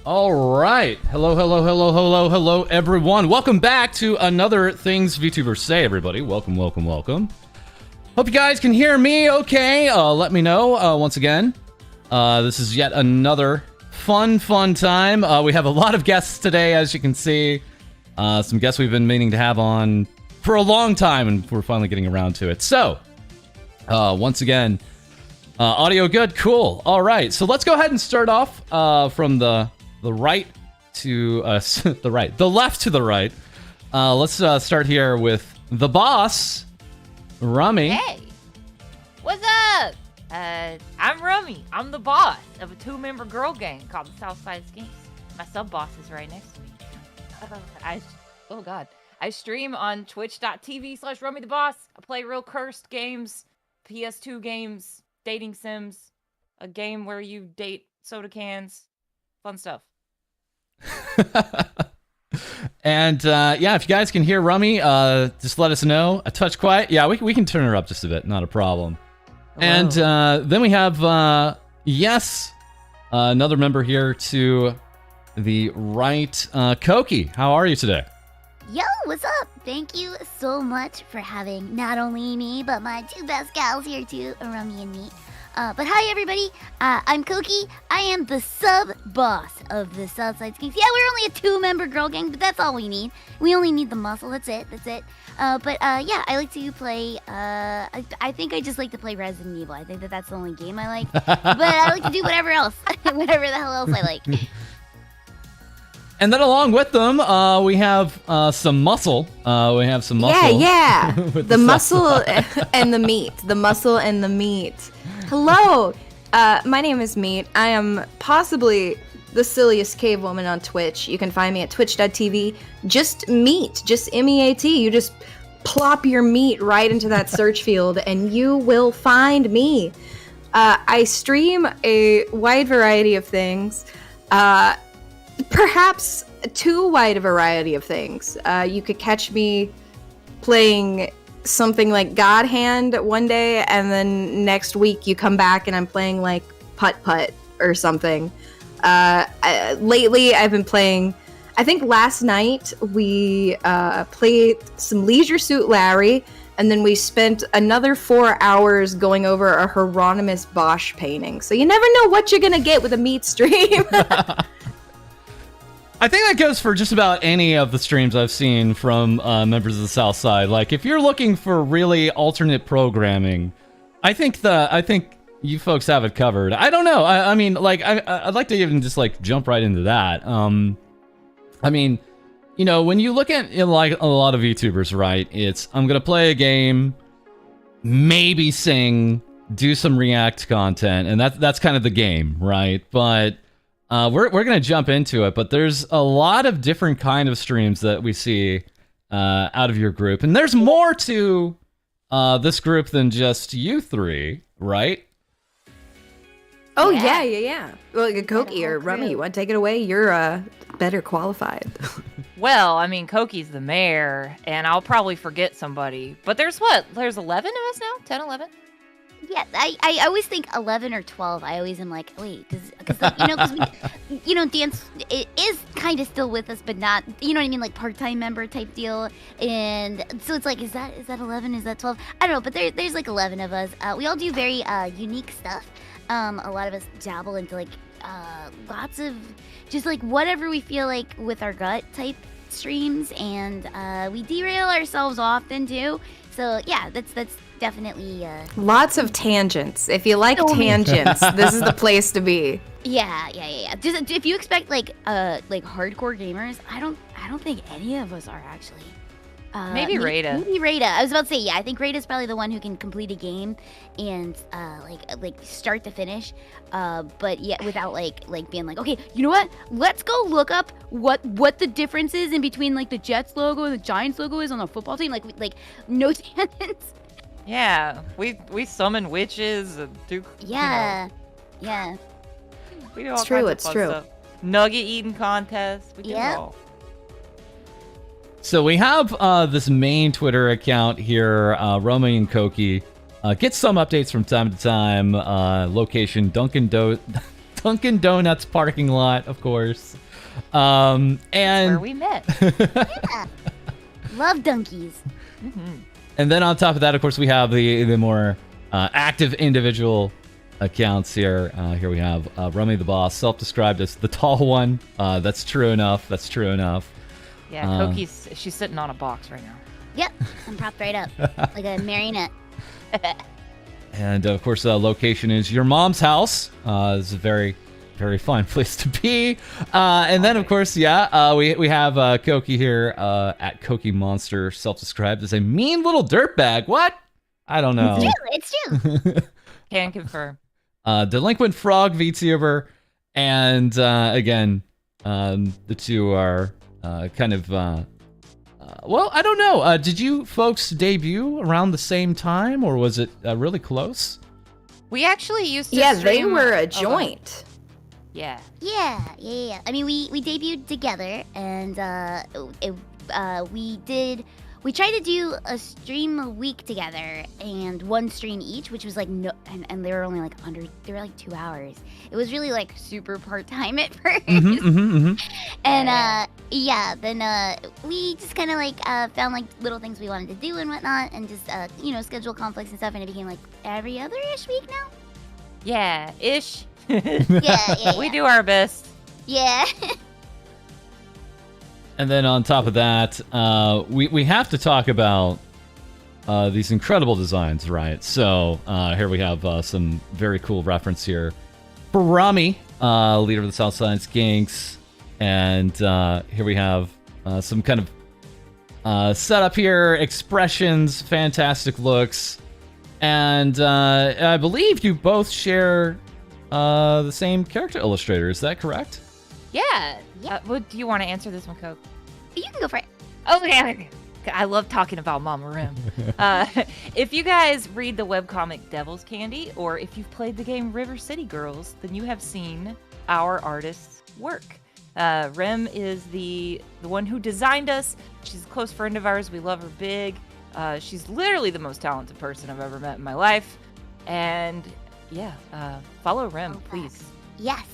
All right. Hello, everyone. Welcome back to another Things VTubers Say, everybody. Welcome. Hope you guys can hear me okay. Let me know once again. This is yet another fun time. We have a lot of guests today, as you can see. Some guests we've been meaning to have on for a long time, and we're finally getting around to it. So, once again, audio good? Cool. All right. So let's go ahead and start off from the right to the left to the right. Let's start here with the boss, Rummy. Hey, what's up? I'm Rummy. I'm the boss of a 2-member girl gang called the Southside Skinks. My sub boss is right next to me. I stream on twitch.tv/Rummy the Boss. I play real cursed games, PS2 games, dating sims, a game where you date soda cans, fun stuff. And yeah, if you guys can hear Rummy, just let us know. A touch quiet. Yeah, we can turn her up just a bit, not a problem. Hello. And then we have another member here to the right, COQUI. How are you today? Yo, what's up? Thank you so much for having not only me, but my 2 best gals here too, Rummy and me. But hi everybody, I'm COQUI. I am the sub-boss of the Southside Skinks. Yeah, we're only a 2-member girl gang, but that's all we need. We only need the muscle, that's it. But yeah, I like to play, I think I just like to play Resident Evil. I think that's the only game I like. But I like to do whatever else, whatever the hell else I like. And then along with them, we have some muscle. Yeah. The muscle and the meat. The muscle and the meat. Hello, my name is Meat. I am possibly the silliest cave woman on Twitch. You can find me at twitch.tv. Just Meat, just M-E-A-T. You just plop your meat right into that search field and you will find me. I stream a wide variety of things. Perhaps too wide a variety of things. You could catch me playing something like God Hand one day, and then next week you come back and I'm playing like Putt Putt or something. Lately I've been playing, I think last night we played some Leisure Suit Larry, and then we spent another 4 hours going over a Hieronymus Bosch painting. So you never know what you're gonna get with a Meat stream. I think that goes for just about any of the streams I've seen from members of the South Side. Like, if you're looking for really alternate programming, I think you folks have it covered. I don't know. I mean, like, I'd like to even just like jump right into that. I mean, you know, when you look at like a lot of VTubers, right? It's I'm gonna play a game, maybe sing, do some React content, and that's kind of the game, right? But we're gonna jump into it, but there's a lot of different kind of streams that we see out of your group, and there's more to this group than just you three, right? Oh yeah. Well, COQUI or Rummy, you want to take it away? You're better qualified. Well, I mean, COQUI's the mayor, and I'll probably forget somebody. But there's 11 of us now? 10, 11? Yeah, I always think 11 or 12. I always am like, wait, because Dance it is kind of still with us, but not, you know what I mean, like part-time member type deal. And so it's like, is that 11? Is that 12? I don't know, but there's like 11 of us. We all do very unique stuff. A lot of us dabble into like lots of just like whatever we feel like with our gut type streams, and we derail ourselves often too. So yeah, that's definitely lots of tangents. If you like tangents, this is the place to be. Yeah. Just, if you expect like hardcore gamers, I don't think any of us are actually. Maybe Rada. Maybe Rada. I was about to say, yeah, I think Rada's probably the one who can complete a game and like start to finish. But yeah, without like being like, okay, you know what? Let's go look up what the difference is in between like the Jets logo and the Giants logo is on a football team. Like no tangents. Yeah, we summon witches and do. Yeah. We do all kinds of fun stuff. Nugget eating contests. We do it all. So we have this main Twitter account here, Rummy and COQUI. Get some updates from time to time. Location, Dunkin' Dunkin' Donuts parking lot, of course. And Where we met. Yeah. Love donkeys. And then on top of that, of course, we have the more active individual accounts here. Here we have Rummy the Boss, self-described as the tall one. That's true enough. That's true enough. Yeah, Koki's, she's sitting on a box right now. Yep, I'm propped right up like a marionette. And of course, location is your mom's house. It's a very, very fine place to be. And then, of course, we have Koki here at Koki Monster, self-described as a mean little dirtbag. What? I don't know. It's true. Can confirm. Delinquent Frog VTuber, and again, the two are kind of. Well, I don't know. Did you folks debut around the same time, or was it really close? We actually used to Yeah, they stream were a alone. joint. Yeah. Yeah. I mean, we debuted together, and we tried to do a stream a week together, and one stream each, which was like no, and they were only like they were like 2 hours. It was really like super part time at first, and then we just kind of like found like little things we wanted to do and whatnot, and just schedule conflicts and stuff, and it became like every other-ish week now. Yeah, ish. Yeah. We do our best. Yeah. And then on top of that, we have to talk about these incredible designs, right? So here we have some very cool reference here for Rummy, leader of the Southside Skinks, and here we have some kind of setup here, expressions, fantastic looks, and I believe you both share the same character illustrator. Is that correct? Yeah. What do you want to answer this one, Coke? You can go for it. Okay. I love talking about Mama Rim. If you guys read the webcomic Devil's Candy, or if you've played the game River City Girls, then you have seen our artist's work. Rim is the one who designed us. She's a close friend of ours. We love her big. She's literally the most talented person I've ever met in my life. And yeah, follow Rim, please. Yes.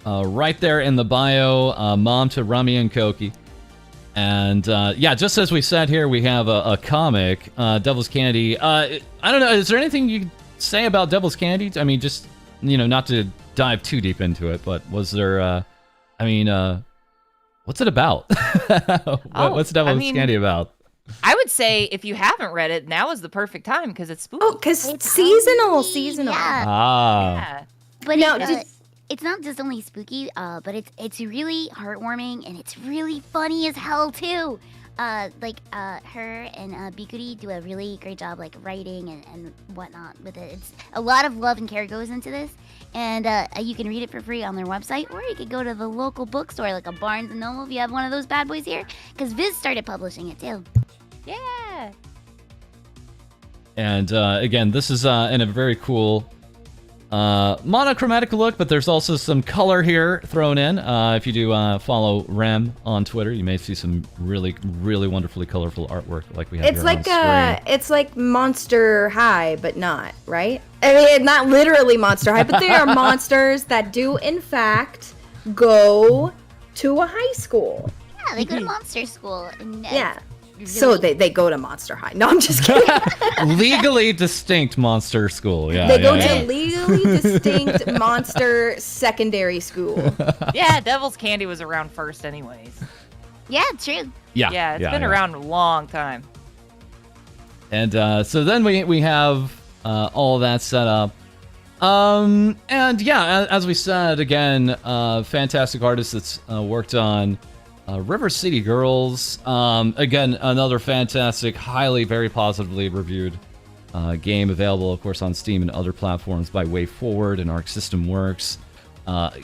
Right there in the bio, mom to Rummy and Koki. And just as we said here, we have a comic, Devil's Candy. I don't know, is there anything you could say about Devil's Candy? I mean, just, not to dive too deep into it, but was there, what's it about? What's Devil's Candy about? I would say if you haven't read it, now is the perfect time because it's spooky. Oh, because seasonal. Yeah. Yeah. But No, it's not just only spooky, but it's really heartwarming, and it's really funny as hell too. Her and Bikuri do a really great job like writing and whatnot with it. It's a lot of love and care goes into this, and you can read it for free on their website, or you could go to the local bookstore like a Barnes & Noble if you have one of those bad boys here, because Viz started publishing it too. Yeah. And again, this is in a very cool monochromatic look, but there's also some color here thrown in. If you do follow Rem on Twitter, you may see some really, really wonderfully colorful artwork like we have It's here like on screen. it's like Monster High, but not, right? I mean, not literally Monster High, but they are monsters that do in fact go to a high school. Yeah, they go to monster school. And, Yeah. really- So they go to Monster High. No, I'm just kidding. Legally distinct monster school. Yeah, They go yeah, to legally distinct monster secondary school. Yeah, Devil's Candy was around first anyways. Yeah, true. Yeah, it's been around a long time. And so then we have all that set up. And yeah, as we said, again, fantastic artist that's worked on River City Girls. Again, another fantastic, very positively reviewed game available, of course, on Steam and other platforms by Way Forward and Arc System Works.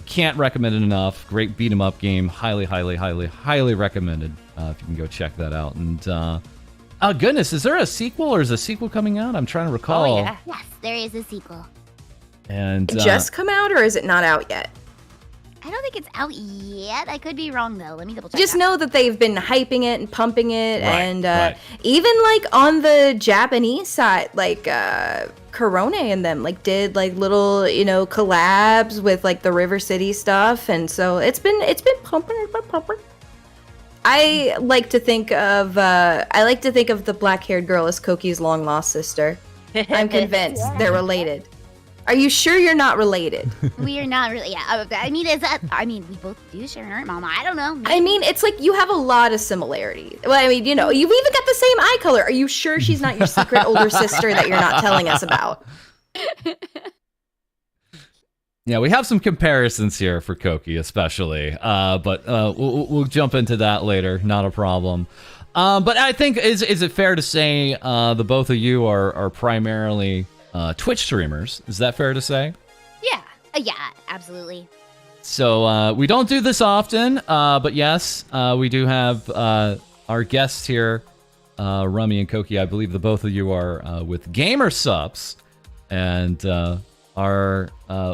Can't recommend it enough. Great beat 'em up game. Highly recommended if you can go check that out. And oh goodness, is there a sequel or is a sequel coming out? I'm trying to recall. Oh yeah. Yes, there is a sequel. And Just come out, or is it not out yet? I don't think it's out yet. I could be wrong though. Let me double check. Just that. know that they've been hyping it and pumping it, Right, and right. even like on the Japanese side, like Corona and them like did like little collabs with like the River City stuff, and so it's been pumping. I like to think of the black-haired girl as Koki's long lost sister. I'm convinced they're related. Are you sure you're not related? We are not really. Yeah. I mean, we both do share an art, Mama. I don't know. Maybe. I mean, it's like you have a lot of similarities. Well, I mean, you've even got the same eye color. Are you sure she's not your secret older sister that you're not telling us about? Yeah, we have some comparisons here for Koki, especially, but we'll jump into that later. Not a problem. But I think is it fair to say the both of you are primarily Twitch streamers? Is that fair to say? Yeah. Yeah. Absolutely. So we don't do this often, but yes, we do have our guests here, Rummy and Koki. I believe the both of you are with Gamer Subs, and our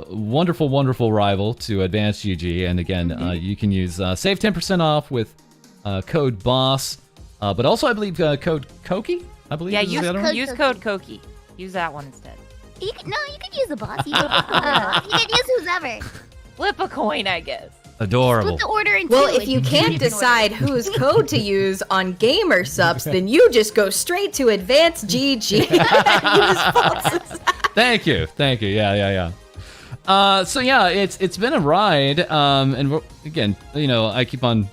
wonderful, wonderful rival to Advanced GG. And again, you can use save 10% off with code BOSS, but also I believe code Koki. I believe. Yeah, is the other one? use code COQUI. Use that one instead. You can use the boss. You can use who's ever. Flip a coin, I guess. Adorable. Split the order in Well, two if you and can't use decide whose code to use on Gamer Subs, then you just go straight to Advanced GG. Use False's. Thank you. Yeah. So yeah, it's been a ride, and again, I keep on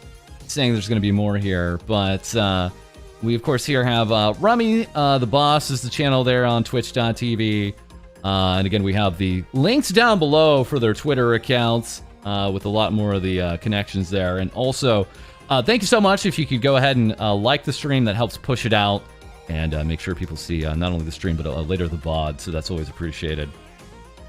saying there's going to be more here, but we of course here have Rummy, the boss is the channel there on Twitch.tv, and again we have the links down below for their Twitter accounts with a lot more of the connections there, and also thank you so much if you could go ahead and like the stream. That helps push it out. And make sure people see not only the stream, but later the VOD, so that's always appreciated.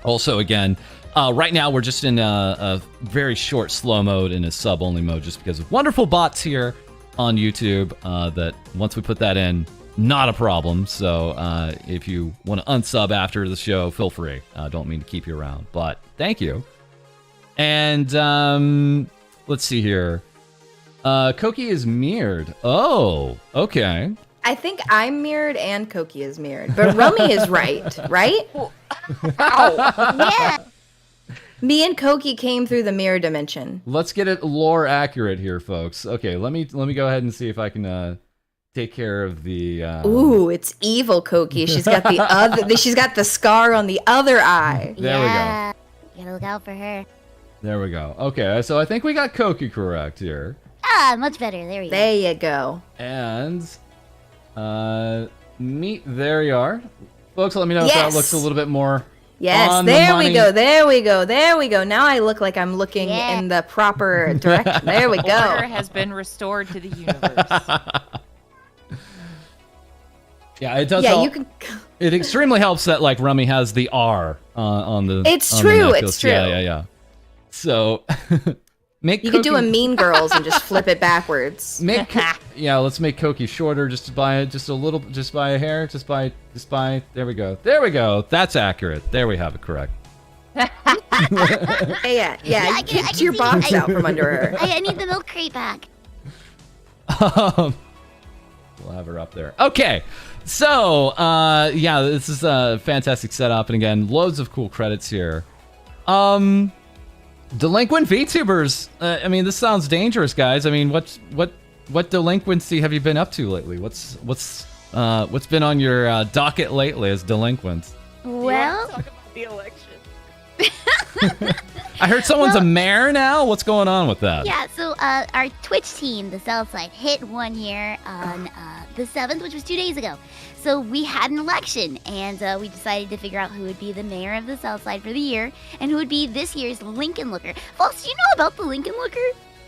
Also, again, right now we're just in a very short slow mode, in a sub-only mode, just because of wonderful bots here on YouTube, that once we put that in, not a problem. So if you want to unsub after the show, feel free. Don't mean to keep you around, but thank you. And let's see here. Koki is mirrored. Oh, okay. I think I'm mirrored and Koki is mirrored, but Rummy is right? Yeah. Me and Koki came through the mirror dimension. Let's get it lore accurate here, folks. Okay, let me go ahead and see if I can take care of the. Ooh, it's evil Koki. She's got the other. She's got the scar on the other eye. There we go. You gotta look out for her. There we go. Okay, so I think we got Koki correct here. Ah, much better. There we go. There you go. And there you are, folks. Let me know if that looks a little bit more. Yes, on there the we money. go, there we go, there we go. Now I look like I'm looking in the proper direction. There we go. Order has been restored to the universe. Yeah, it does. Yeah, help. you can. It extremely helps that like Rummy has the R on the. It's on true. the necklace. It's true. Yeah. So make You Koki, could do a Mean Girls and just flip it backwards. Let's make Koki shorter. Just by a hair. Just by. There we go. That's accurate. There we have it correct. Yeah. I Get can your see- box out from under her. I need the milk crate back. We'll have her up there. Okay. So, this is a fantastic setup, and again, loads of cool credits here. Delinquent VTubers. I mean, this sounds dangerous, guys. I mean, what delinquency have you been up to lately? What's been on your docket lately as delinquents? Well, Talk about the election. I heard someone's a mayor now. What's going on with that? yeah, so our Twitch team, the Southside, hit one here on the 7th, which was 2 days ago. So we had an election, and we decided to figure out who would be the mayor of the Southside for the year, and who would be this year's Lincoln Looker. Folks, do you know about the Lincoln Looker?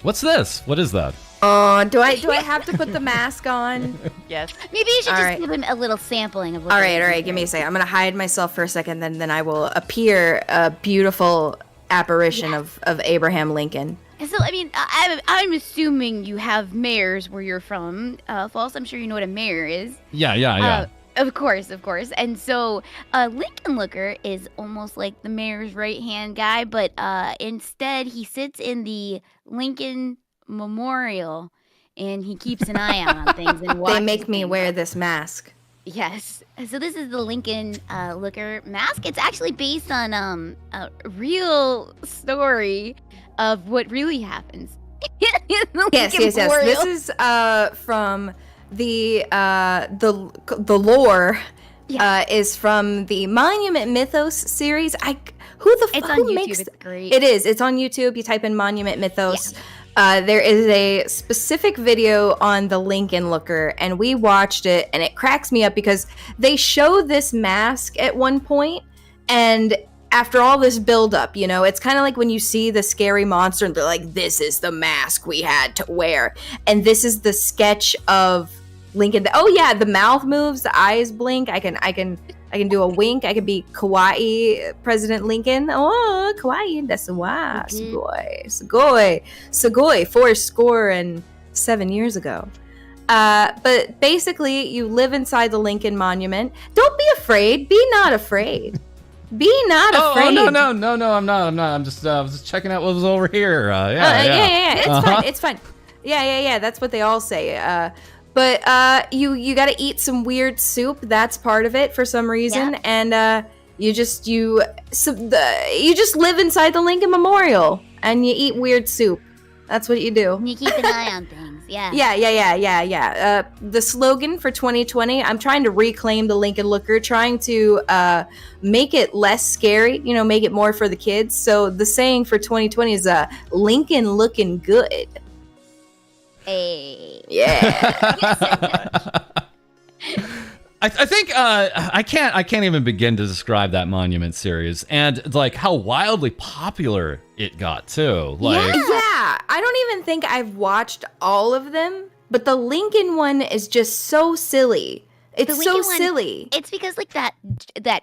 What's this? What is that? Do I have to put the mask on? Yes. Maybe you should All just right. give him a little sampling of what All the right. Lincoln Give me a Looker second. I'm gonna hide myself for a second, then I will appear a beautiful apparition of Abraham Lincoln. is. So, I mean, I'm assuming you have mayors where you're from. False, I'm sure you know what a mayor is. Yeah. Of course. And so Lincoln Looker is almost like the mayor's right-hand guy, but instead he sits in the Lincoln Memorial and he keeps an eye out on things and watches They make me things. wear this mask. Yes. So this is the Lincoln Looker mask. It's actually based on a real story of what really happens. in the Yes. Lincoln Memorial. This is from the lore. Yeah. Is from the Monument Mythos series. Who It's on YouTube. makes It's great. it is. It's on YouTube. You type in Monument Mythos. There is a specific video on the Lincoln Looker, and we watched it, and it cracks me up because they show this mask at one point, and after all this buildup, it's kind of like when you see the scary monster, and they're like, "This is the mask we had to wear," and this is the sketch of Lincoln. Oh yeah, the mouth moves, the eyes blink. I can do a wink. I can be kawaii President Lincoln. Oh, kawaii. That's why. Sugoi. 407 years ago. But basically, you live inside the Lincoln Monument. Don't be afraid. Be not afraid. Be not afraid. Oh, no, I'm not. I was just checking out what was over here. Yeah. It's fun. Yeah. That's what they all say. But you got to eat some weird soup. That's part of it for some reason, and you just live inside the Lincoln Memorial and you eat weird soup. That's what you do. And you keep an eye on things. Yeah. Yeah. The slogan for 2020. I'm trying to reclaim the Lincoln Looker, trying to make it less scary. Make it more for the kids. So the saying for 2020 is Lincoln looking good. Hey. Yeah. I think I can't even begin to describe that Monument series and like how wildly popular it got too. Like, yeah. I don't even think I've watched all of them, but the Lincoln one is just so silly. It's so silly. It's because like that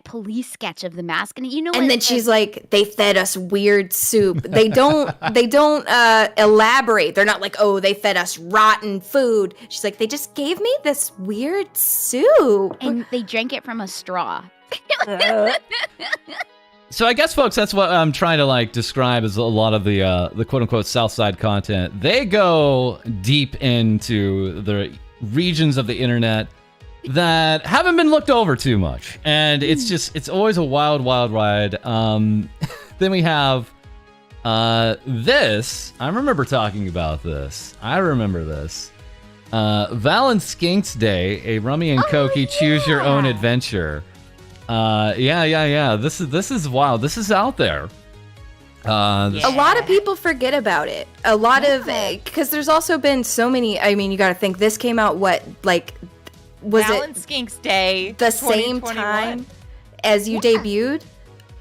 police sketch of the mask, and and then she's like, they fed us weird soup. They don't elaborate. They're not like, oh, they fed us rotten food. She's like, they just gave me this weird soup, and they drank it from a straw. So I guess, folks, that's what I'm trying to like describe as a lot of the quote unquote Southside content. They go deep into the regions of the internet that haven't been looked over too much, and it's always a wild ride. Then we have this. I remember talking about this. Valentine's Day, a Rummy and COQUI choose your own adventure. Yeah. This is wild. This is out there. A lot of people forget about it. A lot of because there's also been so many. I mean, you got to think this came out was Valentine's Day the same time as you debuted?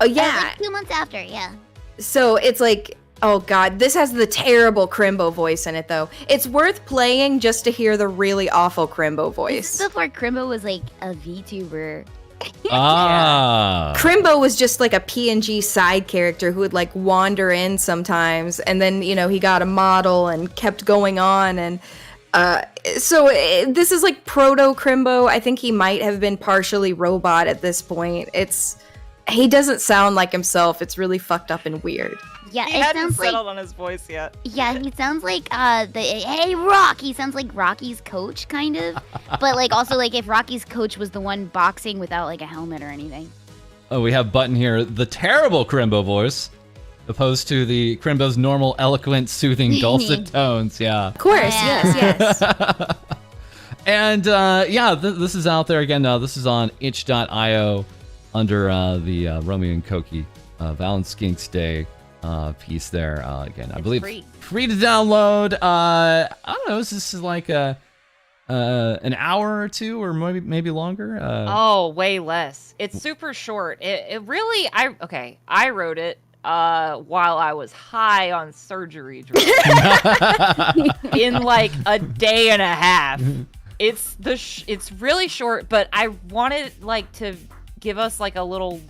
Oh yeah, like 2 months after, yeah. So it's like, oh god, this has the terrible Krimbo voice in it though. It's worth playing just to hear the really awful Krimbo voice. This is before Krimbo was like a VTuber. Krimbo was just like a PNG side character who would like wander in sometimes, and then he got a model and kept going on, and so this is like proto Krimbo. I think he might have been partially robot at this point. He doesn't sound like himself. It's really fucked up and weird. Yeah, he hadn't settled on his voice yet. Yeah, he sounds like hey Rock. He sounds like Rocky's coach, kind of. But like also like if Rocky's coach was the one boxing without like a helmet or anything. Oh, we have Button here, the terrible Krimbo voice, opposed to the Krimbo's normal, eloquent, soothing, dulcet tones. Yeah. Of course, yes. And this is out there again. This is on itch.io under the Rummy and COQUI Valentine's Day piece there. Again, I believe free to download. I don't know. Is this like an hour or two, or maybe longer? Way less. It's super short. It really. I wrote it while I was high on surgery drugs in like a day and a half. It's really short, but I wanted like to give us like a little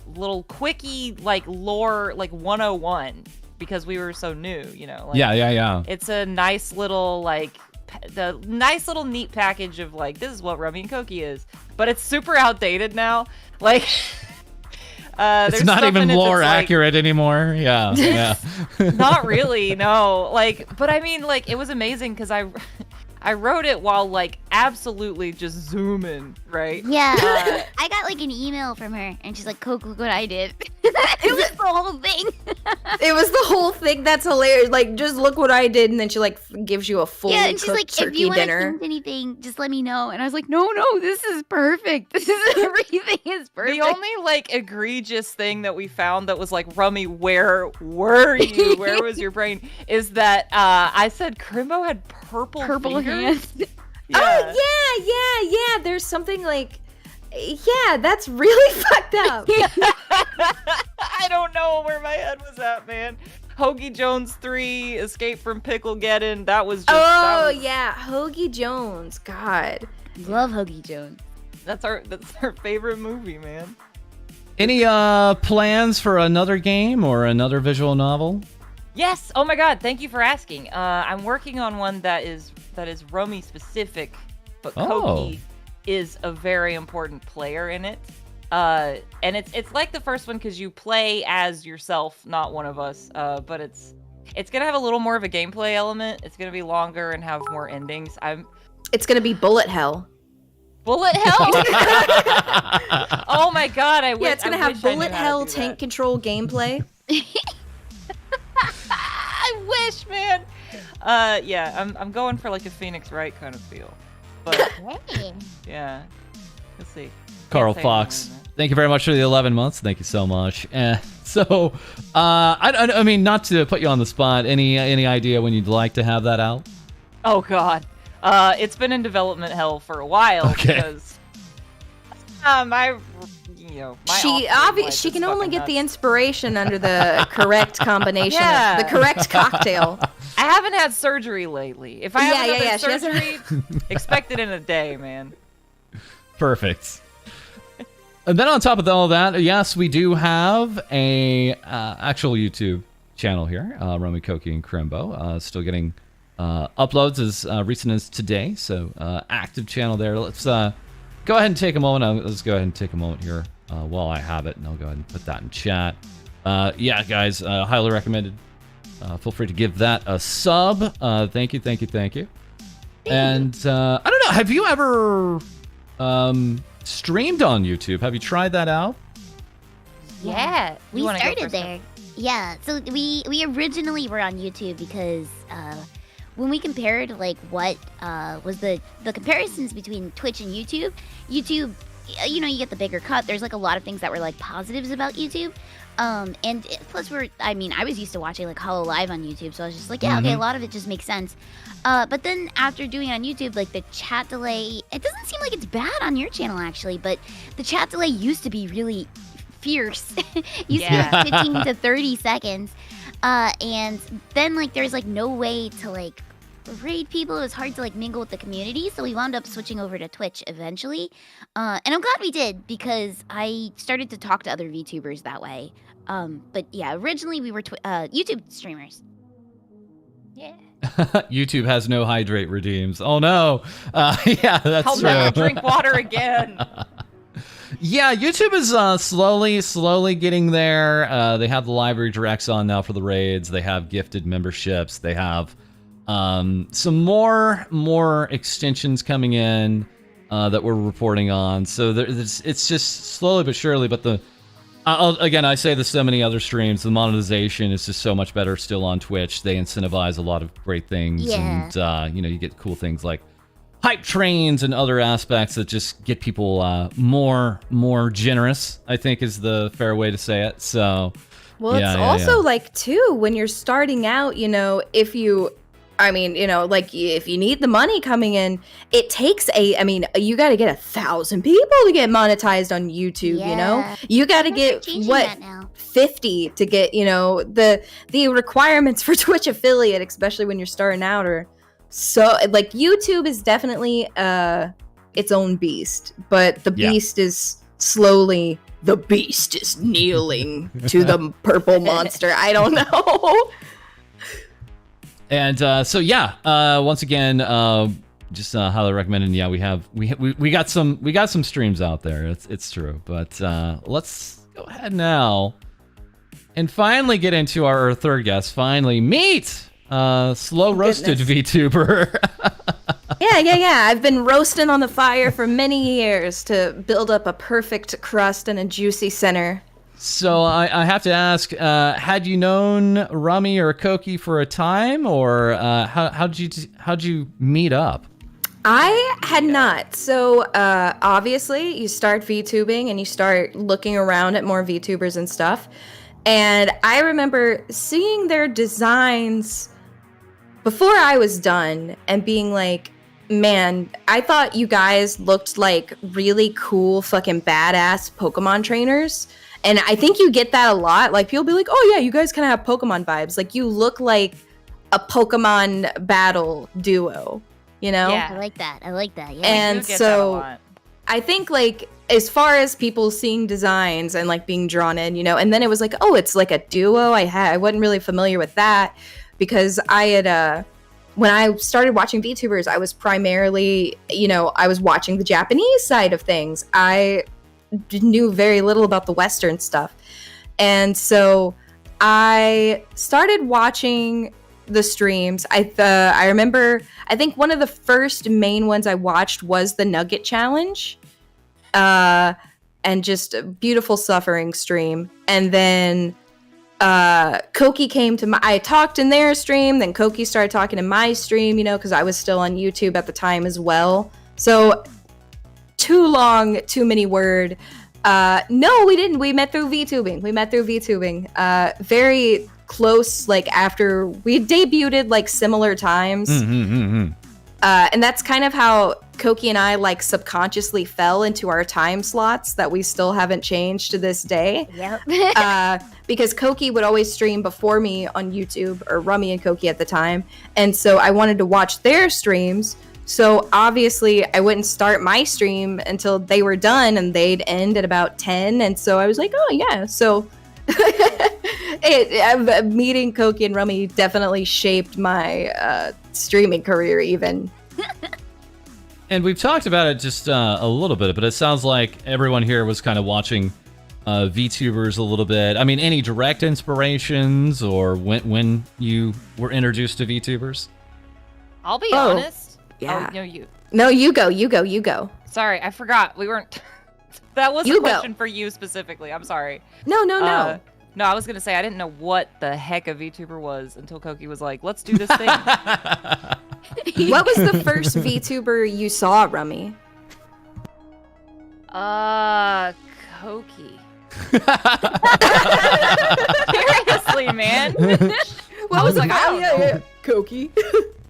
quickie like lore like 101 because we were so new, Like, yeah. It's a nice little like the nice little neat package of like, this is what Rummy and COQUI is, but it's super outdated now. Like, it's not even lore accurate anymore. Yeah, yeah. Not really, no. Like, but I mean, like, it was amazing because I wrote it while like absolutely just zooming, right? Yeah. I got like an email from her, and she's like, "Coke, look what I did." It was the whole thing. It was the whole thing. That's hilarious. Like, just look what I did, and then she like gives you a full And she's like, turkey "If you want to dinner. change anything, just let me know." And I was like, "No, this is perfect. This is everything is perfect." The only like egregious thing that we found that was like, Rummy, where were you? Where was your brain? Is that I said Krimbo had purple fingers? hands. Yeah. Oh yeah. There's something like, yeah, that's really fucked up. I don't know where my head was at, man. Hoagie Jones 3, Escape from Picklegeddon. That was just. Yeah, Hoagie Jones. God, Love Hoagie Jones. That's our favorite movie, man. Any plans for another game or another visual novel? Yes. Oh my God. Thank you for asking. I'm working on one that is Rummy specific, but COQUI is a very important player in it. And it's like the first one because you play as yourself, not one of us. But it's gonna have a little more of a gameplay element. It's gonna be longer and have more endings. it's gonna be bullet hell. Bullet hell. Oh my God! Yeah, it's gonna have bullet hell tank control gameplay. I wish, man. Yeah, I'm going for like a Phoenix Wright kind of feel. But yeah, let's see. Carl Fox, thank you very much for the 11 months. Thank you so much. So, I mean, not to put you on the spot, any idea when you'd like to have that out? Oh God, it's been in development hell for a while because my she can only get the inspiration under the correct combination, the correct cocktail. I haven't had surgery lately. If I have another she surgery, expect it in a day, man. Perfect. And then on top of all that, yes, we do have a actual YouTube channel here, Rummy, COQUI, and Krimbo. Still getting uploads as recent as today, so active channel there. Let's go ahead and take a moment. Let's go ahead and take a moment here while I have it, and I'll go ahead and put that in chat. Yeah, guys, highly recommended. Feel free to give that a sub. Thank you. And I don't know, have you ever streamed on YouTube? Have you tried that out? Yeah, we started there. Yeah, so we originally were on YouTube because when we compared like what was the comparisons between Twitch and YouTube, you know, you get the bigger cut. There's like a lot of things that were like positives about YouTube. And plus I was used to watching like Hollow Live on YouTube, so I was just like, yeah, okay, a lot of it just makes sense. But then after doing it on YouTube, like the chat delay, it doesn't seem like it's bad on your channel actually, but the chat delay used to be really fierce. Used to be like 15 to 30 seconds. And then like there's like no way to like raid people. It was hard to like mingle with the community, so we wound up switching over to Twitch eventually. And I'm glad we did because I started to talk to other VTubers that way. But yeah, originally we were YouTube streamers. Yeah. YouTube has no hydrate redeems. Oh no. Yeah, that's I'll true. never drink water again. Yeah, YouTube is slowly getting there. They have the library directs on now for the raids. They have gifted memberships. They have some more extensions coming in that we're reporting on. So it's just slowly but surely. But again, I say this so many other streams, the monetization is just so much better still on Twitch. They incentivize a lot of great things, and you get cool things like hype trains and other aspects that just get people more generous, I think is the fair way to say it. So, well, it's also like too, when you're starting out, if you need the money coming in, it takes you got to get 1,000 people to get monetized on YouTube, you got to get 50 to get, the requirements for Twitch affiliate, especially when you're starting out, are so like YouTube is definitely its own beast, but the beast is slowly, the beast is kneeling to the purple monster. I don't know. And so yeah, once again, just highly recommend. And yeah, we got some streams out there. It's true. But let's go ahead now and finally get into our third guest. Finally meet slow roasted VTuber. Yeah. I've been roasting on the fire for many years to build up a perfect crust and a juicy center. So I have to ask, had you known Rummy or COQUI for a time, or how'd you meet up? I had not. So obviously, you start VTubing and you start looking around at more VTubers and stuff. And I remember seeing their designs before I was done and being like, man, I thought you guys looked like really cool fucking badass Pokemon trainers. And I think you get that a lot. Like, people be like, oh yeah, you guys kind of have Pokemon vibes. Like, you look like a Pokemon battle duo, you know? Yeah. I like that. Yeah. And so I think, like, as far as people seeing designs and like being drawn in, you know, and then it was like, oh, it's like a duo. I wasn't really familiar with that because I had when I started watching VTubers, I was primarily, you know, I was watching the Japanese side of things. I knew very little about the Western stuff. And so I started watching the streams. I remember, I think one of the first main ones I watched was the Nugget Challenge. And just a beautiful suffering stream. And then COQUI came to I talked in their stream, then COQUI started talking in my stream, you know, because I was still on YouTube at the time as well. So too long, too many word. No, we didn't. We met through VTubing. Very close, like after we debuted, like similar times. And that's kind of how COQUI and I like subconsciously fell into our time slots that we still haven't changed to this day. Yep. Because COQUI would always stream before me on YouTube, or Rummy and COQUI at the time. And so I wanted to watch their streams. So obviously I wouldn't start my stream until they were done, and they'd end at about 10. And so I was like, oh yeah. So meeting COQUI and Rummy definitely shaped my streaming career even. And we've talked about it just a little bit, but it sounds like everyone here was kind of watching VTubers a little bit. I mean, any direct inspirations or when you were introduced to VTubers? I'll be honest. Yeah. Oh, no, you. No, you go. Sorry, I forgot. We weren't. That was a question for you specifically. I'm sorry. No. No, I was going to say, I didn't know what the heck a VTuber was until COQUI was like, let's do this thing. What was the first VTuber you saw, Rummy? COQUI. Seriously, man. What was like, I don't know. COQUI.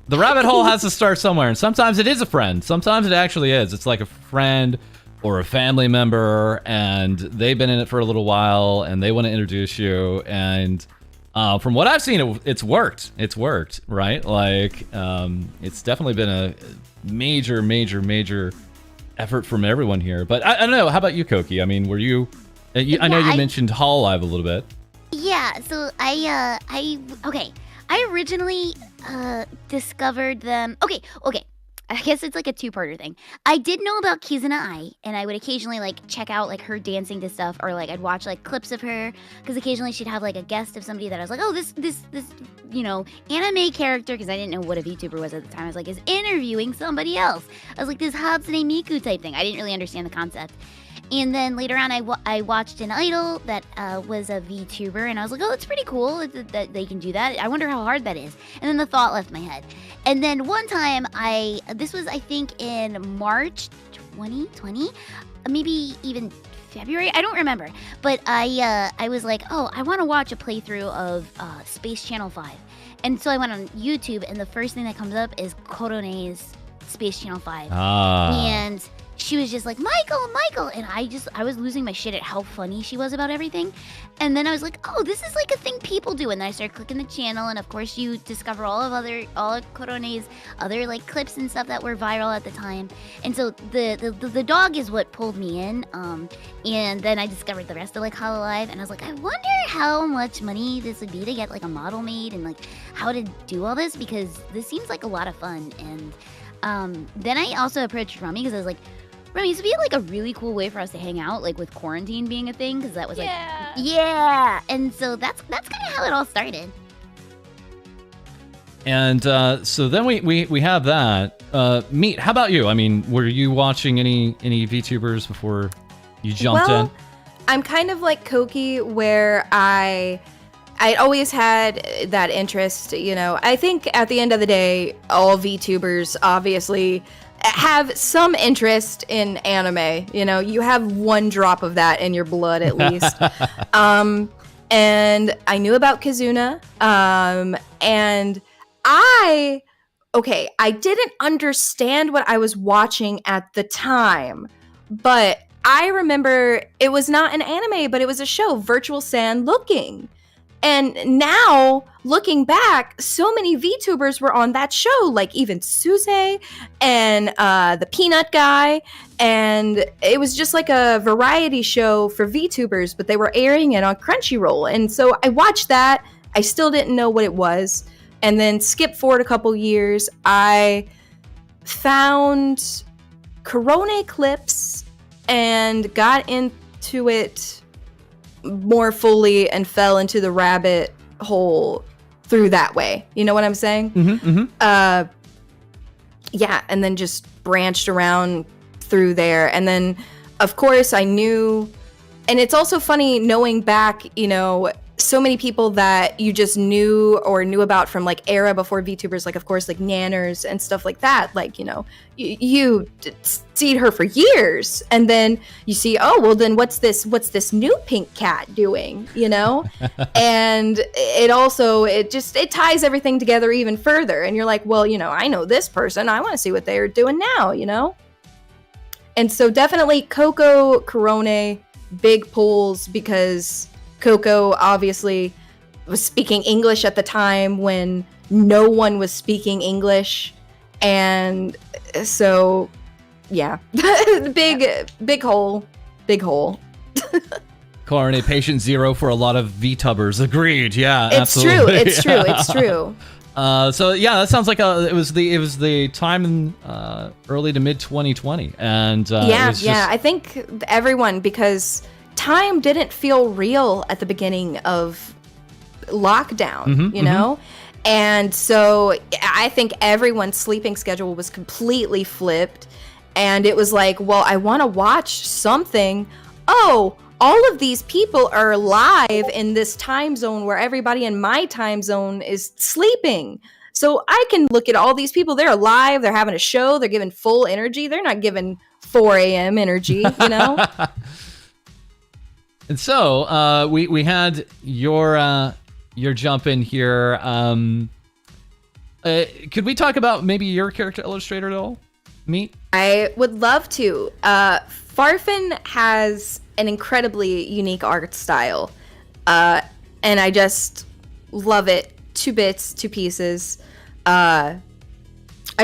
The rabbit hole has to start somewhere, and sometimes it is a friend. Sometimes it actually is. It's like a friend or a family member, and they've been in it for a little while, and they want to introduce you. And from what I've seen, it's worked. It's worked, right? Like, it's definitely been a major effort from everyone here. But I don't know. How about you, COQUI? I mean, were you? I know you mentioned Hall Live a little bit. Yeah. So I originally discovered them. Okay. I guess it's like a two-parter thing. I did know about Kizuna Ai, and I would occasionally like check out like her dancing to stuff, or like I'd watch like clips of her, because occasionally she'd have like a guest of somebody that I was like, oh, this you know, anime character, because I didn't know what a VTuber was at the time. I was like, is interviewing somebody else. I was like, this Hatsune Miku type thing. I didn't really understand the concept. And then later on, I watched an idol that was a VTuber, and I was like, oh, it's pretty cool that they can do that. I wonder how hard that is. And then the thought left my head. And then one time, this was, I think, in March 2020, maybe even February, I don't remember. But I was like, oh, I want to watch a playthrough of Space Channel 5. And so I went on YouTube, and the first thing that comes up is Korone's Space Channel 5. Ah. And she was just like, Michael, and I was losing my shit at how funny she was about everything. And then I was like, oh, this is like a thing people do. And then I started clicking the channel, and of course you discover all of Corone's other like clips and stuff that were viral at the time. And so the dog is what pulled me in. And then I discovered the rest of like Hololive, and I was like, I wonder how much money this would be to get like a model made and like how to do all this, because this seems like a lot of fun. And then I also approached Rummy because I was like, Rummy, this would be like a really cool way for us to hang out, like with quarantine being a thing, because that was like, yeah. And so that's kind of how it all started. And so then we have that. Meat, how about you? I mean, were you watching any VTubers before you jumped in? I'm kind of like COQUI, where I always had that interest, you know. I think at the end of the day, all VTubers obviously have some interest in anime. You know, you have one drop of that in your blood at least. And I knew about Kizuna. And I didn't understand what I was watching at the time, but I remember it was not an anime, but it was a show, Virtual Sand Looking. And now, looking back, so many VTubers were on that show, like even Suze and the Peanut Guy. And it was just like a variety show for VTubers, but they were airing it on Crunchyroll. And so I watched that. I still didn't know what it was. And then skip forward a couple years, I found Korone clips and got into it more fully and fell into the rabbit hole through that way. You know what I'm saying? Yeah, and then just branched around through there. And then, of course, I knew, and it's also funny knowing back, you know, so many people that you just knew or knew about from like era before VTubers, like of course like Nanners and stuff like that. Like, you know, you see her for years, and then you see, oh well, then what's this new pink cat doing, you know? And it ties everything together even further, and you're like, well, you know, I know this person, I want to see what they're doing now, you know? And so definitely Coco, Korone, big pulls, because Coco obviously was speaking English at the time when no one was speaking English. And so, yeah, big hole. Korone, patient zero for a lot of VTubers. Agreed. Yeah, it's absolutely. It's true. So yeah, that sounds like it was the time in early to mid 2020, and I think everyone, because time didn't feel real at the beginning of lockdown, you know? And so I think everyone's sleeping schedule was completely flipped, and it was like, well, I want to watch something. Oh, all of these people are live in this time zone where everybody in my time zone is sleeping. So I can look at all these people. They're alive. They're having a show. They're giving full energy. They're not giving 4 a.m. energy, you know? And so we had your jump in here. Could we talk about maybe your character illustrator at all? Meat? I would love to. Farfin has an incredibly unique art style, and I just love it. 2 bits, 2 pieces. I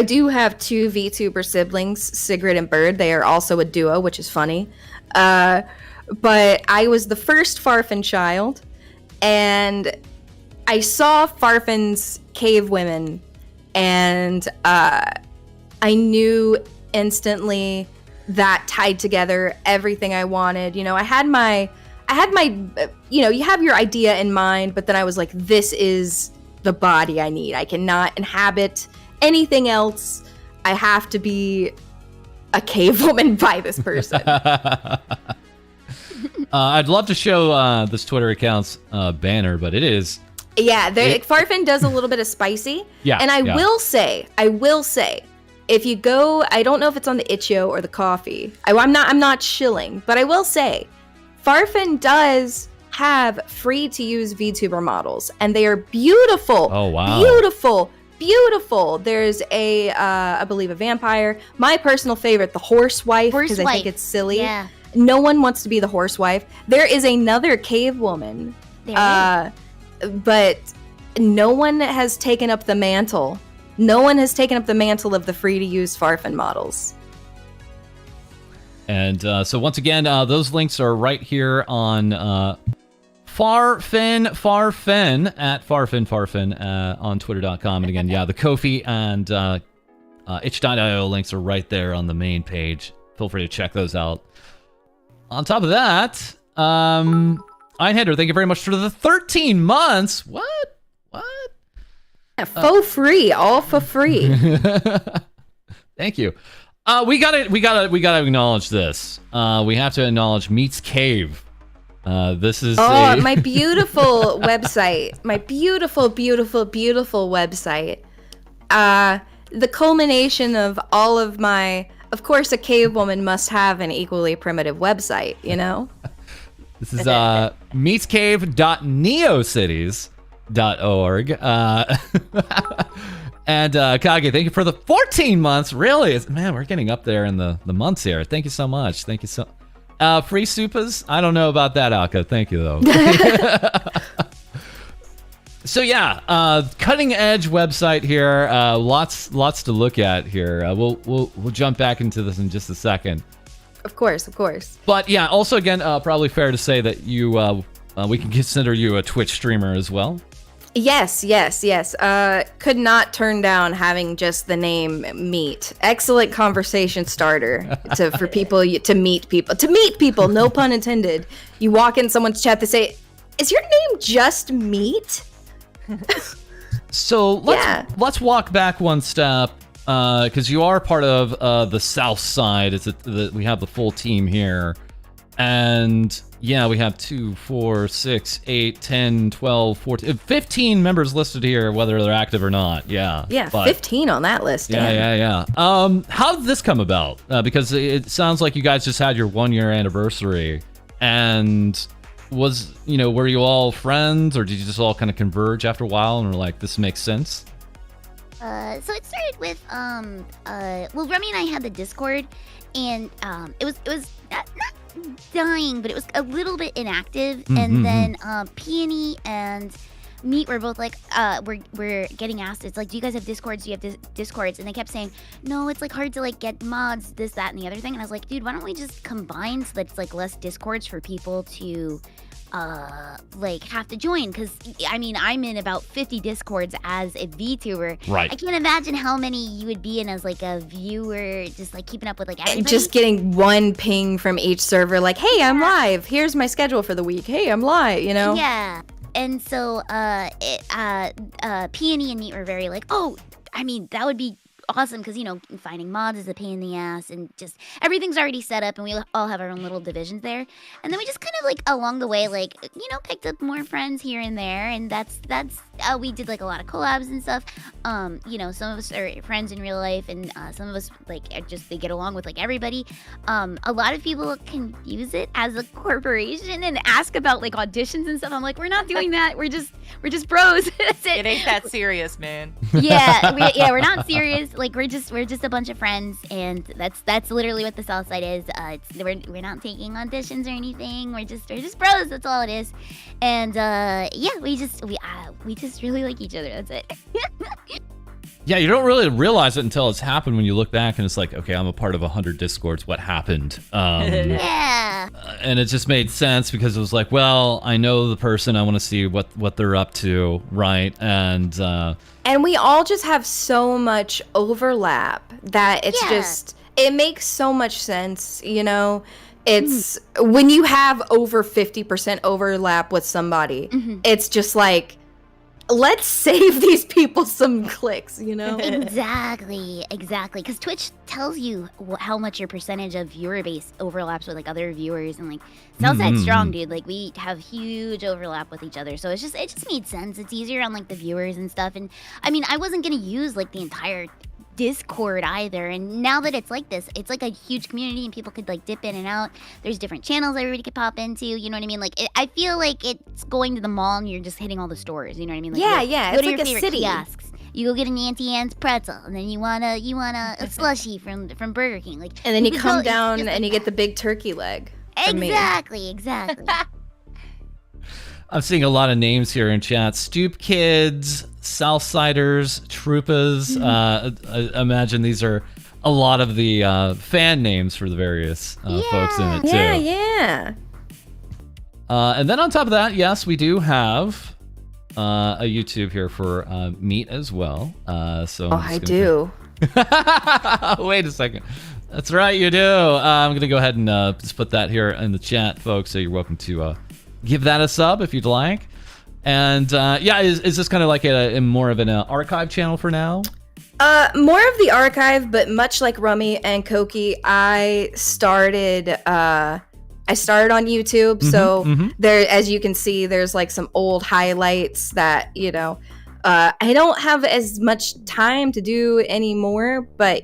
do have 2 VTuber siblings, Sigrid and Bird. They are also a duo, which is funny. But I was the first Farfin child, and I saw Farfin's Cave Women, and I knew instantly that tied together everything I wanted. You know, I had my, you know, you have your idea in mind, but then I was like, this is the body I need. I cannot inhabit anything else. I have to be a cave woman by this person. I'd love to show this Twitter account's banner, but it is. Yeah, Farfin does a little bit of spicy. Yeah, and I will say, if you go, I don't know if it's on the Itch.io or the Coffee. I'm not shilling, but I will say, Farfin does have free to use VTuber models, and they are beautiful. Oh wow, beautiful, beautiful. There's a, I believe, a vampire. My personal favorite, the horse wife, because I think it's silly. Yeah. No one wants to be the horse wife. There is another cave woman, but no one has taken up the mantle. No one has taken up the mantle of the free-to-use Farfin models. And so once again, those links are right here on Farfin at Farfin on Twitter.com. And again, yeah, the Ko-fi and itch.io links are right there on the main page. Feel free to check those out. On top of that, Einhander, thank you very much for the 13 months. What? Yeah, for free, all for free. Thank you. We gotta acknowledge this. We have to acknowledge Meets Cave. This is my beautiful website. My beautiful website. The culmination of all of my. Of course, a cave woman must have an equally primitive website. You know. This is meetscave.neocities.org. And Kage, thank you for the 14 months. Really, man, we're getting up there in the months here. Thank you so much. Thank you so. Free supas? I don't know about that, Alka. Thank you though. So yeah, cutting edge website here. Lots to look at here. We'll jump back into this in just a second. Of course. But yeah, also again, probably fair to say that you we can consider you a Twitch streamer as well. Yes. Could not turn down having just the name Meet. Excellent conversation starter for people to meet people. To meet people, no pun intended. You walk in someone's chat, they say, "Is your name just Meet?" So let's walk back one step because you are part of the South Side. We have the full team here, and yeah, we have 2, 4, 6, 8, 10, 12, 14, 15 members listed here, whether they're active or not. Yeah, 15 on that list. Yeah. How did this come about? Because it sounds like you guys just had your 1-year anniversary, and were you all friends, or did you just all kind of converge after a while and were like, this makes sense? So it started with Rummy and I had the Discord, and it was not dying, but it was a little bit inactive. And then Peony and Meat were both like, we're getting asked, it's like, do you guys have Discords? Do you have Discords? And they kept saying, no, it's like hard to like get mods, this, that, and the other thing. And I was like, dude, why don't we just combine so that it's like less Discords for people to like have to join? Because I mean, I'm in about 50 Discords as a VTuber. Right. I can't imagine how many you would be in as like a viewer, just like keeping up with like everybody. Just getting one ping from each server, like, hey, I'm live. Here's my schedule for the week. Hey, I'm live. You know. Yeah. And so Peony and Meat were very like, oh, I mean, that would be awesome because, finding mods is a pain in the ass, and just everything's already set up and we all have our own little divisions there. And then we just kind of like along the way, like, picked up more friends here and there. And that's we did like a lot of collabs and stuff. Some of us are friends in real life, and some of us like they get along with like everybody. A lot of people can use it as a corporation and ask about like auditions and stuff. I'm like, we're not doing that. We're just bros. That's it. It ain't that serious, man. Yeah, we're not serious. Like we're just a bunch of friends, and that's literally what the South Side is. We're not taking auditions or anything. We're just bros. That's all it is. And we just really like each other. That's it. Yeah, you don't really realize it until it's happened when you look back and it's like, okay, I'm a part of 100 Discords. What happened? Yeah. And it just made sense because it was like, well, I know the person. I want to see what they're up to, right? And we all just have so much overlap that it's it makes so much sense, It's when you have over 50% overlap with somebody, it's just like, let's save these people some clicks, Exactly. Because Twitch tells you how much your percentage of viewer base overlaps with like other viewers, and like Southside's strong, dude. Like we have huge overlap with each other, so it just made sense. It's easier on like the viewers and stuff. And I mean, I wasn't gonna use like the entire Discord either, and now that it's like this, it's like a huge community and people could like dip in and out. There's different channels everybody could pop into, you know what I mean? Like I feel like it's going to the mall and you're just hitting all the stores, you know what I mean? Like, yeah, go it's to like your a favorite city. kiosks. you go get an Auntie Anne's pretzel, and then you want a slushie from Burger King, like. And then you could come go- it's down just and you like get the big turkey leg. from me. Exactly. I'm seeing a lot of names here in chat. Stoop Kids, Southsiders, Troopas. I imagine these are a lot of the fan names for the various folks in it, too. Yeah. And then on top of that, yes, we do have a YouTube here for Meat as well. So I do. Wait a second. That's right, you do. I'm going to go ahead and just put that here in the chat, folks. So you're welcome to give that a sub if you'd like. And yeah, is this kind of like a more of an archive channel for now? More of the archive, but much like Rummy and COQUI, I started on YouTube. So there, as you can see, there's like some old highlights that, I don't have as much time to do anymore, but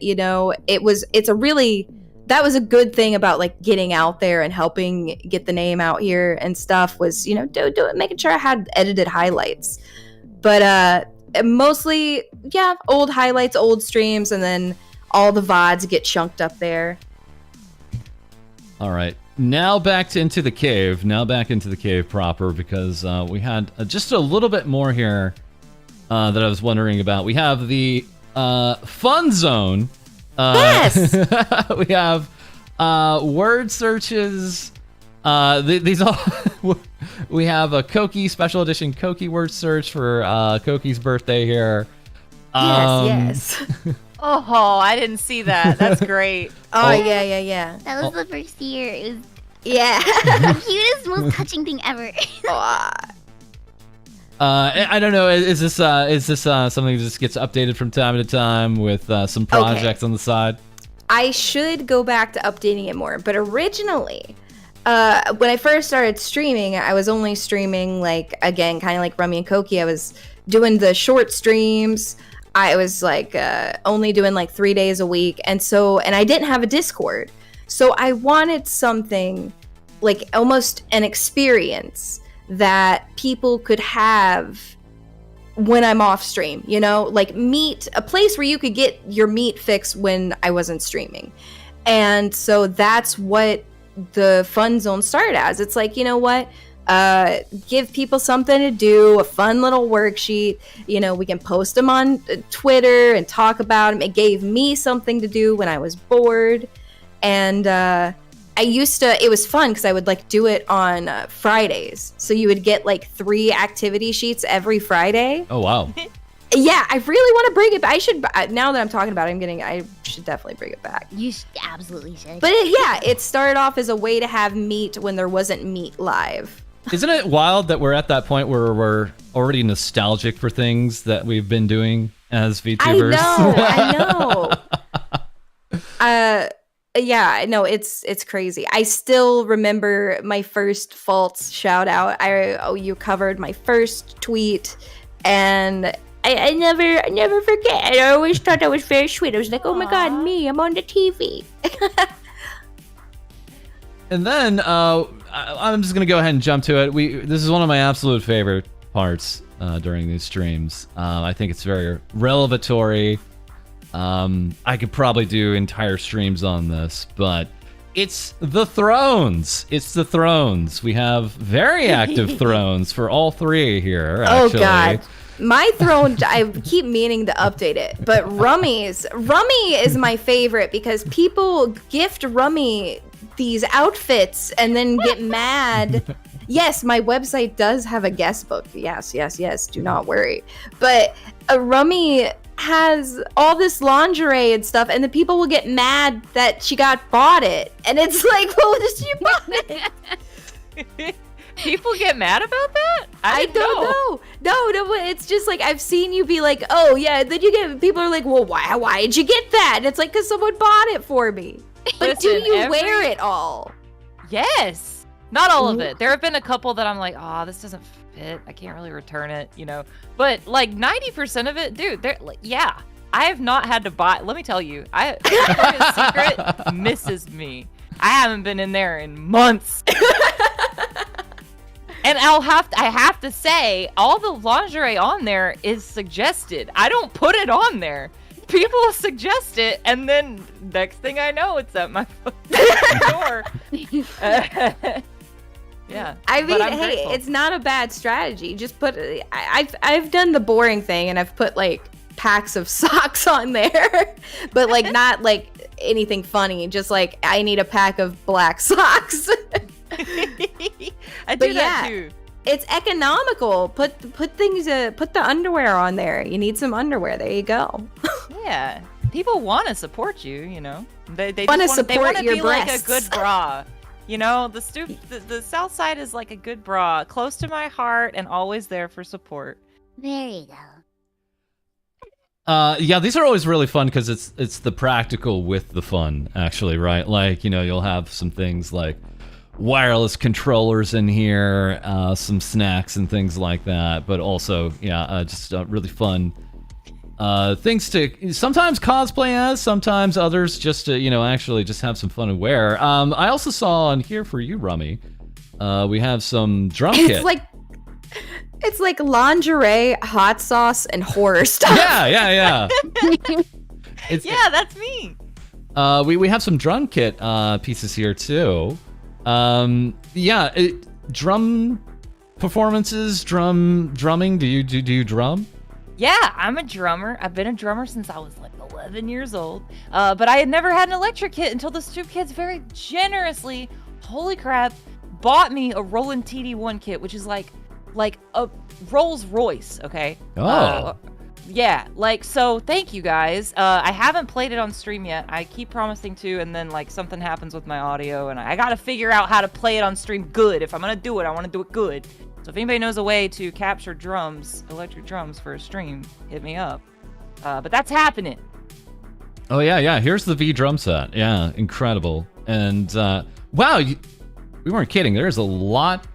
that was a good thing about like getting out there and helping get the name out here and stuff was, making sure I had edited highlights. But mostly, yeah, old highlights, old streams, and then all the VODs get chunked up there. All right. Now back into the cave. Now back into the cave proper, because we had just a little bit more here that I was wondering about. We have the fun zone. Yes! We have word searches. These all... We have a COQUI special edition COQUI word search for COQUI's birthday here. Yes. Oh, I didn't see that. That's great. Yeah. That was the first year. It was Yeah. the cutest, most touching thing ever. I don't know. Is this something that just gets updated from time to time with some projects on the side? I should go back to updating it more, but originally, when I first started streaming, I was only streaming like, again, kind of like Rummy and COQUI. I was doing the short streams. I was like only doing like 3 days a week, and I didn't have a Discord, so I wanted something like almost an experience that people could have when I'm off stream, like a place where you could get your meat fix when I wasn't streaming. And so that's what the fun zone started as. It's like, give people something to do, a fun little worksheet. We can post them on Twitter and talk about them. It gave me something to do when I was bored. And it was fun because I would like do it on Fridays. So you would get like 3 activity sheets every Friday. Oh, wow. Yeah, I really want to bring it back. Now that I'm talking about it, I should definitely bring it back. You absolutely should. But it started off as a way to have meat when there wasn't meat live. Isn't it wild that we're at that point where we're already nostalgic for things that we've been doing as VTubers? I know. Yeah, no, it's crazy. I still remember my first false shout out. You covered my first tweet, and I never forget. I always thought that was very sweet. I was like, oh my god, me, I'm on the TV. And then I'm just gonna go ahead and jump to it. This is one of my absolute favorite parts during these streams. I think it's very revelatory. I could probably do entire streams on this, but it's the thrones. It's the thrones. We have very active thrones for all 3 here, actually. Oh god. My throne, I keep meaning to update it, but Rummy is my favorite because people gift Rummy these outfits and then get mad. Yes, my website does have a guest book. Yes. Do not worry. But Rummy has all this lingerie and stuff, and the people will get mad that she bought it. And it's like, well, she bought it. People get mad about that? I don't know. No, it's just like I've seen you be like, oh yeah, and then people are like, well, why did you get that? And it's like, because someone bought it for me. But do you wear it all? Yes. Not all of it. There have been a couple that I'm like, oh, this doesn't fit. I can't really return it, But like 90% of it, dude, I have not had to buy. Let me tell you, Victoria's Secret misses me. I haven't been in there in months. And I have to say, all the lingerie on there is suggested. I don't put it on there. People suggest it, and then next thing I know, it's at my door. Yeah. I mean, but I'm hey, grateful. it's not a bad strategy. Just put. I've done the boring thing, and I've put like packs of socks on there, but like not like anything funny. Just like I need a pack of black socks. I do that too. It's economical. Put the underwear on there. You need some underwear. There you go. Yeah. People want to support you, you know. They Want to just support they want to your be breasts. like a good bra. You know, the South Side is like a good bra, close to my heart and always there for support. There you go. Yeah, these are always really fun because it's the practical with the fun, actually, right? Like, you know, you'll have some things like wireless controllers in here, some snacks and things like that, but also, yeah, just really fun things to sometimes cosplay as, sometimes others just to, you know, actually just have some fun and wear. I also saw on here for you, Rummy, we have some drum kit. It's like lingerie, hot sauce, and horror stuff. Yeah. That's me. We have some drum kit pieces here too. Drum performances, drumming. Do you drum? Yeah, I'm a drummer. I've been a drummer since I was like 11 years old. But I had never had an electric kit until the Stoop Kids very generously, holy crap, bought me a Roland TD1 kit, which is like a Rolls Royce, okay? Oh. Yeah, like, so thank you guys. I haven't played it on stream yet. I keep promising to, and then like something happens with my audio, and I gotta figure out how to play it on stream good. If I'm gonna do it, I wanna do it good. So if anybody knows a way to capture drums, electric drums for a stream, hit me up. But that's happening. Oh yeah. Here's the V drum set. Yeah, incredible. And wow, we weren't kidding. There's a lot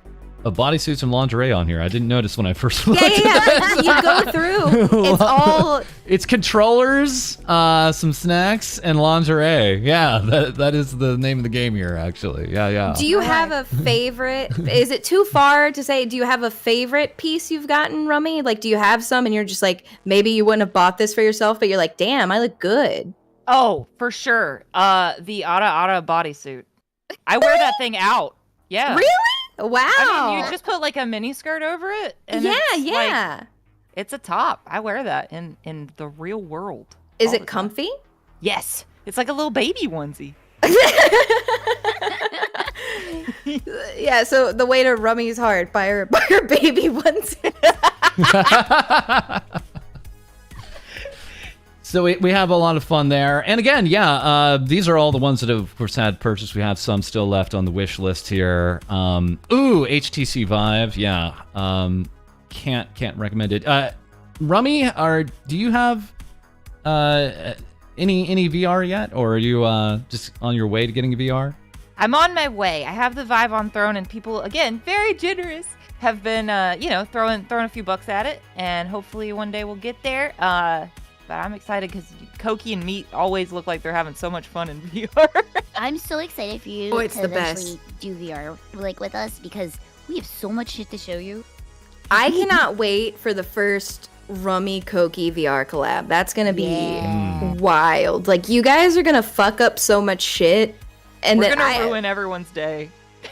of bodysuits and lingerie on here. I didn't notice when I first looked. Yeah. You go through. It's controllers, some snacks, and lingerie. Yeah, that is the name of the game here, actually. Yeah. Do you have a favorite? Is it too far to say? Do you have a favorite piece you've gotten, Rummy? Like, do you have some and you're just like, maybe you wouldn't have bought this for yourself, but you're like, damn, I look good. Oh, for sure. The Ara bodysuit. I wear that thing out. Yeah. Really? Wow. I mean, you just put like a mini skirt over it. And yeah. Like, it's a top. I wear that in the real world. Is it comfy? Yes. It's like a little baby onesie. Yeah, so the way to Rummy's heart, buy her baby onesie. So we have a lot of fun there. And again, these are all the ones that have, of course, had purchased. We have some still left on the wish list here. HTC Vive, yeah. Can't recommend it. Rummy, do you have any VR yet? Or are you just on your way to getting a VR? I'm on my way. I have the Vive on Throne, and people, again, very generous, have been, throwing a few bucks at it. And hopefully one day we'll get there. But I'm excited because COQUI and Meat always look like they're having so much fun in VR. I'm so excited for you it's to the eventually best. do VR like with us because we have so much shit to show you. I cannot wait for the first Rummy COQUI VR collab. That's gonna be wild. Like, you guys are gonna fuck up so much shit, and We're then gonna ruin everyone's day.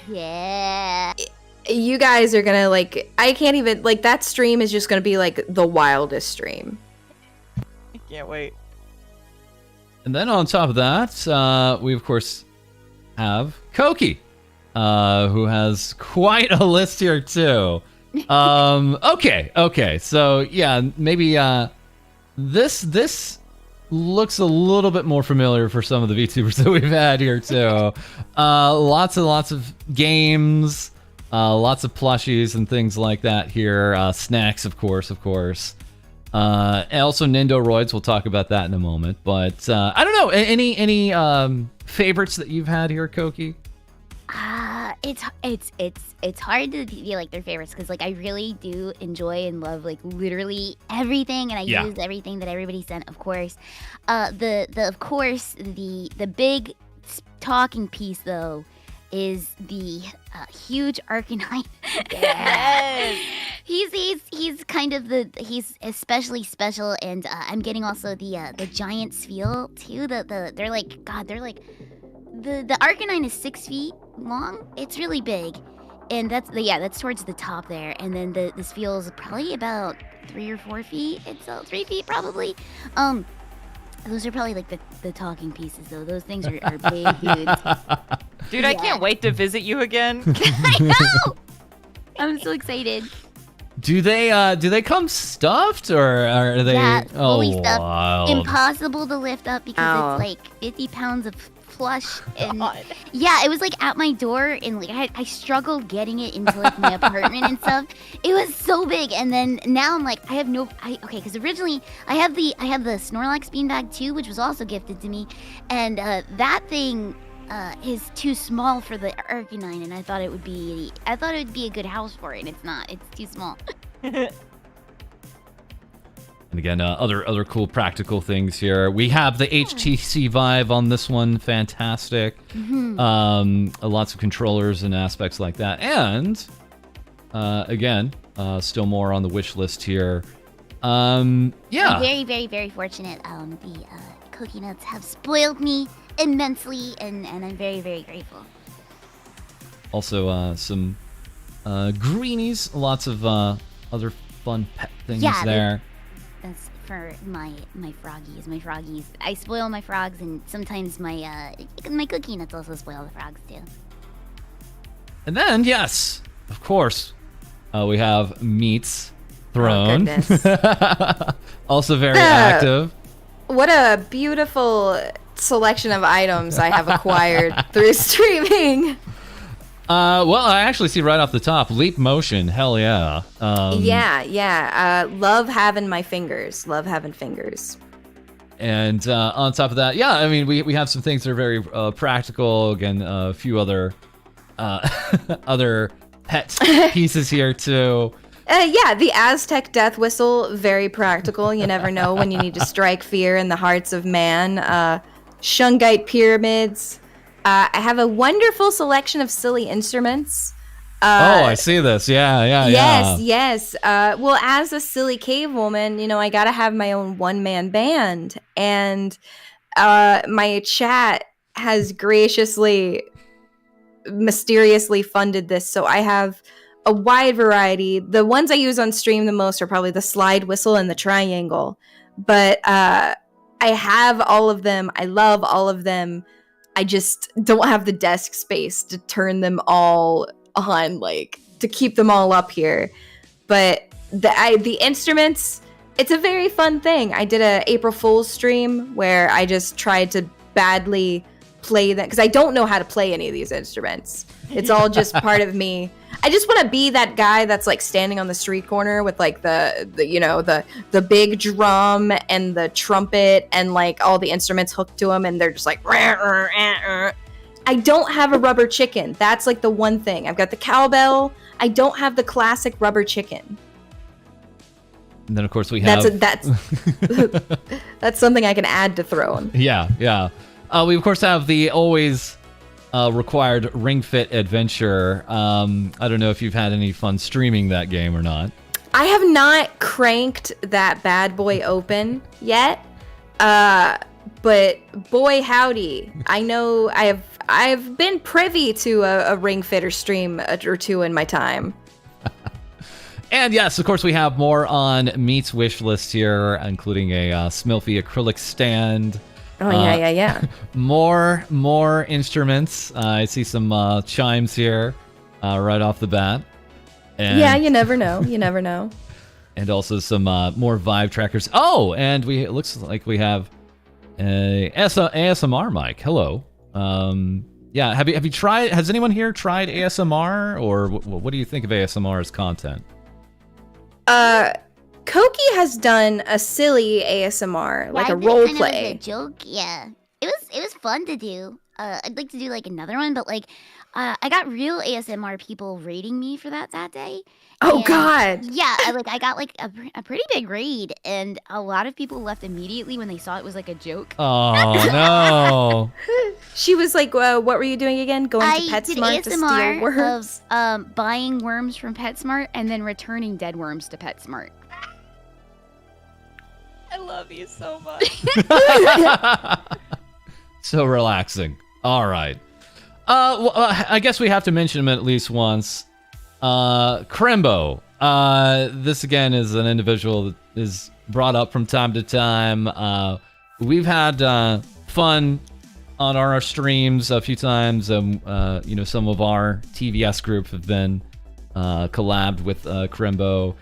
Yeah. You guys are gonna I can't even that stream is just gonna be like the wildest stream. Can't wait. And then on top of that, we of course have COQUI, who has quite a list here too. Okay. So yeah, maybe this looks a little bit more familiar for some of the VTubers that we've had here too. Lots and lots of games, lots of plushies and things like that here. Snacks, of course. And also Nindoroids. We'll talk about that in a moment. But I don't know. Any favorites that you've had here, COQUI? It's hard to be like their favorites because I really do enjoy and love literally everything, and I use everything that everybody sent. Of course, the big talking piece though is the huge Arcanine Yes. He's kind of he's especially special, and I'm getting also the giant feel too. They're like the Arcanine is 6 feet long. It's really big, and that's towards the top there. And then this feel is probably about 3 or 4 feet. It's 3 feet probably. Those are probably like the talking pieces though. Those things are big dudes. Dude, I can't wait to visit you again. I know. I'm so excited. Do they come stuffed or are they fully stuffed. Wild. Impossible to lift up because it's like 50 pounds of plush, and yeah, it was like at my door, and like I struggled getting it into like my apartment and stuff. It was so big, and then now I'm like because originally I have the Snorlax beanbag too, which was also gifted to me, and that thing is too small for the Arcanine, and I thought it would be a good house for it. And it's not. It's too small. And again, other cool practical things here. We have the HTC Vive on this one. Fantastic. Lots of controllers and aspects like that. And again, still more on the wish list here. Yeah. I'm very, very, very fortunate. The cookie nuts have spoiled me immensely, and I'm very, very grateful. Also, some greenies. Lots of other fun pet things there. That's for my froggies. I spoil my frogs, and sometimes my cookie nuts also spoil the frogs too. And then, yes, of course, we have meats thrown. Oh, goodness. Also very active. What a beautiful selection of items I have acquired through streaming. Well, I actually see right off the top, Leap Motion. Hell yeah. Love having my fingers. Love having fingers. And on top of that, yeah, I mean, we have some things that are very practical. Again, a few other other pet pieces here too. The Aztec death whistle, very practical. You never know when you need to strike fear in the hearts of man. Shungite pyramids. I have a wonderful selection of silly instruments. I see this. Yeah. Yes. Well, as a silly cave woman, I gotta have my own one-man band. And my chat has graciously, mysteriously funded this. So I have a wide variety. The ones I use on stream the most are probably the slide whistle and the triangle. But I have all of them. I love all of them. I just don't have the desk space to turn them all on, like, to keep them all up here. But the instruments, it's a very fun thing. I did a April Fool's stream where I just tried to badly play them, because I don't know how to play any of these instruments. It's all just part of me. I just want to be that guy that's like standing on the street corner with like the big drum and the trumpet and like all the instruments hooked to them, and they're just like I don't have a rubber chicken. That's like the one thing. I've got the cowbell. I don't have the classic rubber chicken. And then of course we have that's something I can add to Throne. Yeah. We of course have the always required Ring Fit Adventure. I don't know if you've had any fun streaming that game or not. I have not cranked that bad boy open yet, but boy howdy, I know I've been privy to a Ring Fitter stream or two in my time. And yes, of course, we have more on Meat's wish list here, including a Smilfy acrylic stand. Oh, yeah. More instruments. I see some chimes here right off the bat. And, yeah, you never know. And also some more Vive trackers. Oh, and it looks like we have a ASMR mic. Hello. Yeah, have you tried? Has anyone here tried ASMR, or what do you think of ASMR as content? COQUI has done a silly ASMR, like a role play. It was a joke, yeah. It was fun to do. I'd like to do like another one, but like I got real ASMR people rating me for that day. Oh and, God! Yeah, I got like a pretty big raid, and a lot of people left immediately when they saw it was like a joke. Oh no! She was like, what were you doing again? Going to I did PetSmart to steal ASMR worms? of buying worms from PetSmart and then returning dead worms to PetSmart. I love you so much. So relaxing. All right. Well, I guess we have to mention him at least once. Krimbo. This again is an individual that is brought up from time to time. We've had fun on our streams a few times. Some of our TVS group have been collabed with Krimbo.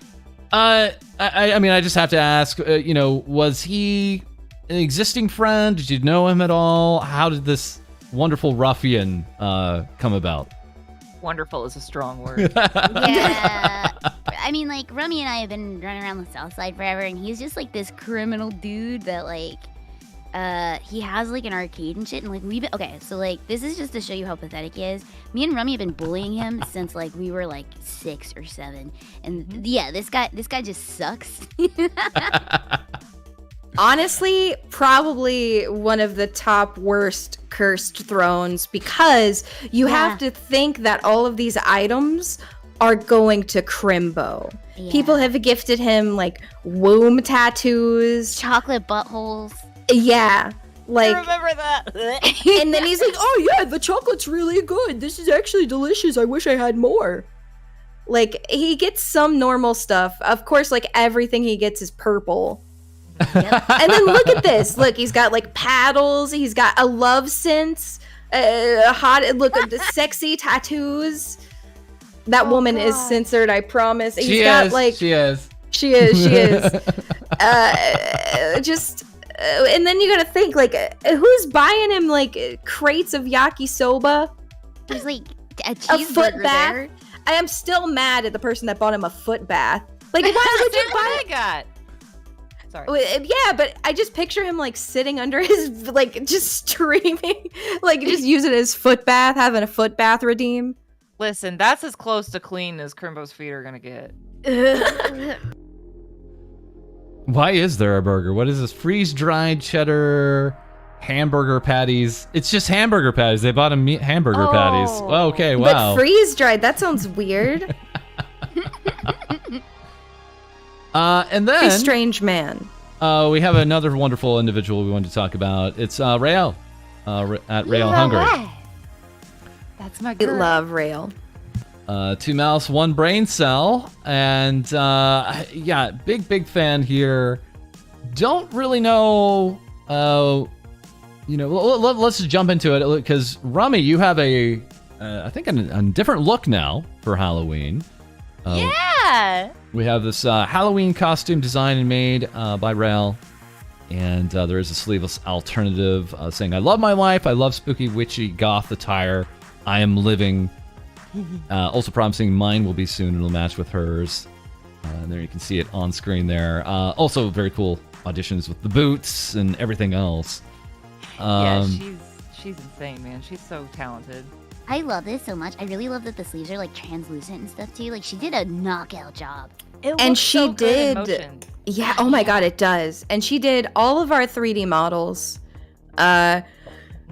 I mean, I just have to ask, was he an existing friend? Did you know him at all? How did this wonderful ruffian come about? Wonderful is a strong word. Yeah. I mean, like, Rummy and I have been running around the South Side forever, and he's just, like, this criminal dude that, like, he has, like, an arcade and shit, and, like, okay, so, like, this is just to show you how pathetic he is. Me and Rummy have been bullying him since, like, we were, like, 6 or 7, and, yeah, this guy just sucks. Honestly, probably one of the top worst cursed thrones, because you have to think that all of these items are going to Krimbo. Yeah. People have gifted him like womb tattoos, Chocolate buttholes. yeah, like, I remember that. and then he's like, "Oh yeah, the chocolate's really good. This is actually delicious. I wish I had more." Like, he gets some normal stuff. Of course, like, everything he gets is purple. Yep. And then look at this. Look, he's got like paddles. He's got a love sense. Look at the sexy tattoos. That woman is censored, I promise. She is. She is. And then you gotta think, like, who's buying him like crates of yakisoba? There's, like, a A cheeseburger foot bath? there. I am still mad at the person that bought him a foot bath. Like, why would you buy I got? Sorry. Yeah, but I just picture him like sitting under his, like, just streaming, like, just using his foot bath, having a foot bath redeem. Listen, that's as close to clean as Krimbo's feet are gonna get. Why is there a burger? What is this? Freeze-dried cheddar hamburger patties. It's just hamburger patties. They bought him hamburger patties. Oh, okay, wow. But freeze-dried, that sounds weird. And then... A strange man. we have another wonderful individual we wanted to talk about. It's Rael at Rael Hungary. That's my I girl. love Rail. 2 mouse, 1 brain cell, and yeah, big fan here. Don't really know. Let's just jump into it, because Rummy, you have I think a different look now for Halloween. Yeah. We have this Halloween costume designed and made by Rael. And there is a sleeveless alternative saying, "I love my life. I love spooky, witchy, goth attire. I am living." Also promising mine will be soon. It'll match with hers. And there you can see it on screen there. Also very cool auditions with the boots and everything else. Yeah, she's insane, man. She's so talented. I love this so much. I really love that the sleeves are, like, translucent and stuff too. Like, she did a knockout job. And she did. Yeah, oh my god, it does. And she did all of our 3D models,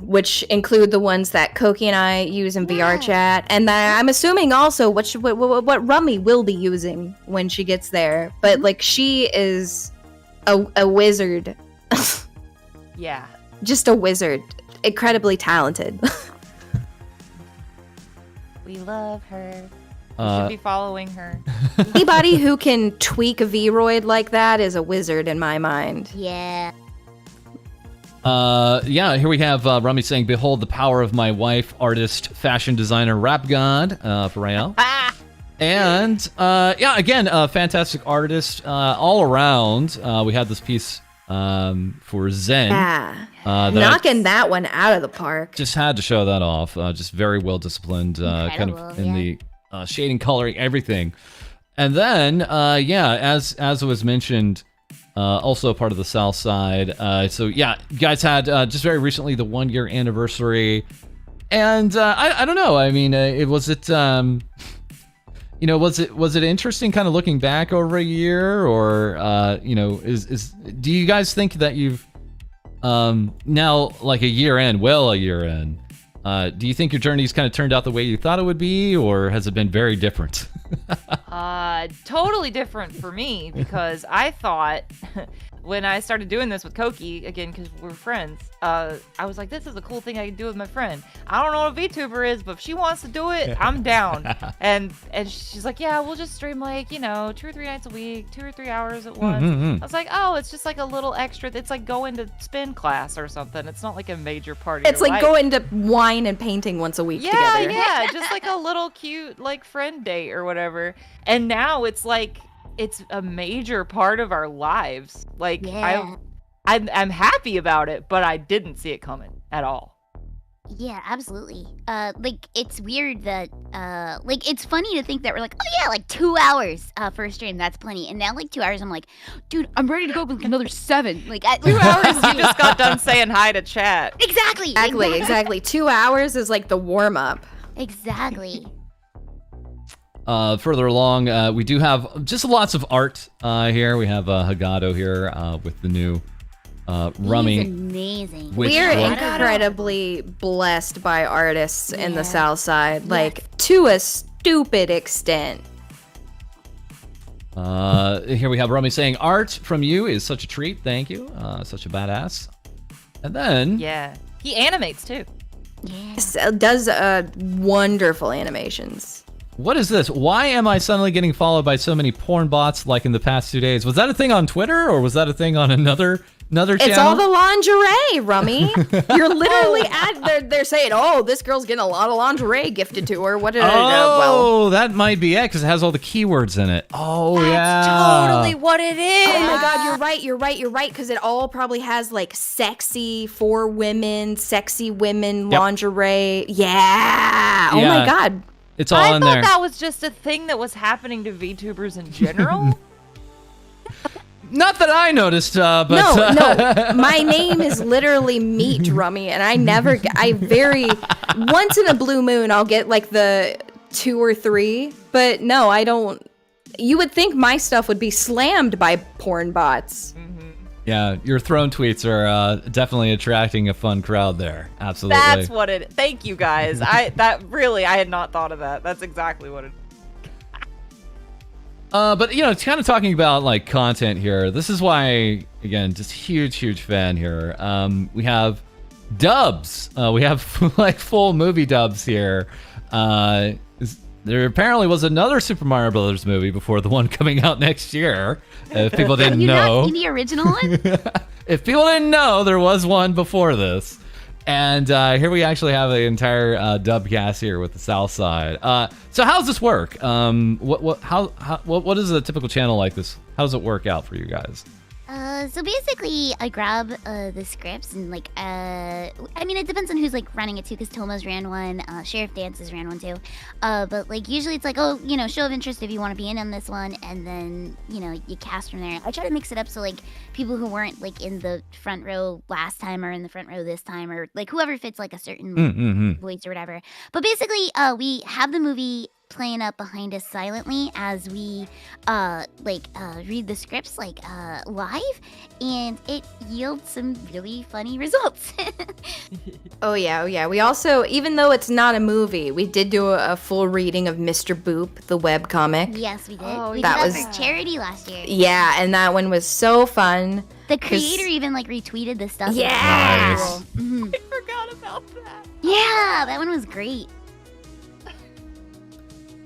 which include the ones that COQUI and I use in VR chat, and I'm assuming also what Rummy will be using when she gets there. But like, she is a wizard. Yeah. Just a wizard. Incredibly talented. We love her. We should be following her. Anybody who can tweak a V-roid like that is a wizard in my mind. Yeah. Yeah, here we have Rummy saying, "Behold the power of my wife, artist, fashion designer, rap god," for Rael. And, yeah, again, a fantastic artist all around. We had this piece for Zen. Yeah. Knocking that one out of the park. Just had to show that off. Just very well disciplined, kind of in the shading, coloring, everything. And then, yeah, as was mentioned, also part of the South Side. So yeah, you guys had just very recently the 1-year anniversary, and I don't know. I mean, was it interesting, kind of looking back over a year, or do you guys think that you've Now, like a year in, do you think your journey's kind of turned out the way you thought it would be, or has it been very different? Totally different for me, because I thought when I started doing this with COQUI, again, because we're friends, I was like, this is a cool thing I can do with my friend. I don't know what a VTuber is, but if she wants to do it, I'm down. And she's like, yeah, we'll just stream like, 2 or 3 nights a week, 2 or 3 hours at once. I was like, oh, it's just like a little extra. It's like going to spin class or something. It's not like a major part of It's your like life. going to wine and painting once a week together. Yeah, just like a little cute like friend date or whatever. And now it's like it's a major part of our lives. Like I'm happy about it, but I didn't see it coming at all. Yeah, absolutely. Like it's weird that like it's funny to think that we're like, oh yeah, like 2 hours for a stream, that's plenty. And now like 2 hours, I'm like, dude, I'm ready to go for like another 7. Like 2 hours, you just got done saying hi to chat. Exactly. 2 hours is like the warm up. Exactly. Further along, we do have just lots of art here. We have Hagado here with the new RUMMY. He's amazing. We're incredibly blessed by artists in the South Side, like to a stupid extent. Here we have RUMMY saying, art from you is such a treat. Thank you. Such a badass. And then... Yeah. He animates too. Yeah. Does wonderful animations. What is this? Why am I suddenly getting followed by so many porn bots like in the past 2 days? Was that a thing on Twitter, or was that a thing on another channel? It's all the lingerie, Rummy. You're literally they're saying, oh, this girl's getting a lot of lingerie gifted to her. What? Oh, that might be it, because it has all the keywords in it. Oh, That's totally what it is. Oh my god, you're right. Because it all probably has like sexy women lingerie. Yeah. Oh my god. It's all in there. I thought that was just a thing that was happening to VTubers in general. Not that I noticed, but... No. My name is literally Meat Rummy, and once in a blue moon, I'll get like the 2 or 3, but no, I don't. You would think my stuff would be slammed by porn bots. Yeah, your throne tweets are definitely attracting a fun crowd there. Absolutely. That's what it. Thank you guys. I had not thought of that. That's exactly what it. But it's kind of talking about like content here. This is why, again, just huge fan here. We have dubs. We have like full movie dubs here. There apparently was another Super Mario Brothers movie before the one coming out next year. If people didn't know. Not seen the original one? If people didn't know, there was one before this. And here we actually have the entire dub cast here with the South Side. So how does this work? What is a typical channel like this? How does it work out for you guys? So basically, I grab the scripts and like, I mean, it depends on who's like running it too, because Tomo's ran one, Sheriff Dance's ran one too. But like usually it's like, oh, show of interest if you want to be in on this one, and then you cast from there. I try to mix it up so like people who weren't like in the front row last time are in the front row this time, or like whoever fits like a certain voice or whatever. But basically, we have the movie playing up behind us silently as we read the scripts live, and it yields some really funny results. Oh yeah. We also, even though it's not a movie, we did do a full reading of Mr. Boop, the webcomic. Yes, we did. Oh, we that did was that for charity last year. Yeah, and that one was so fun. The creator even retweeted the stuff. Yeah. Nice. I forgot about that. Yeah, that one was great.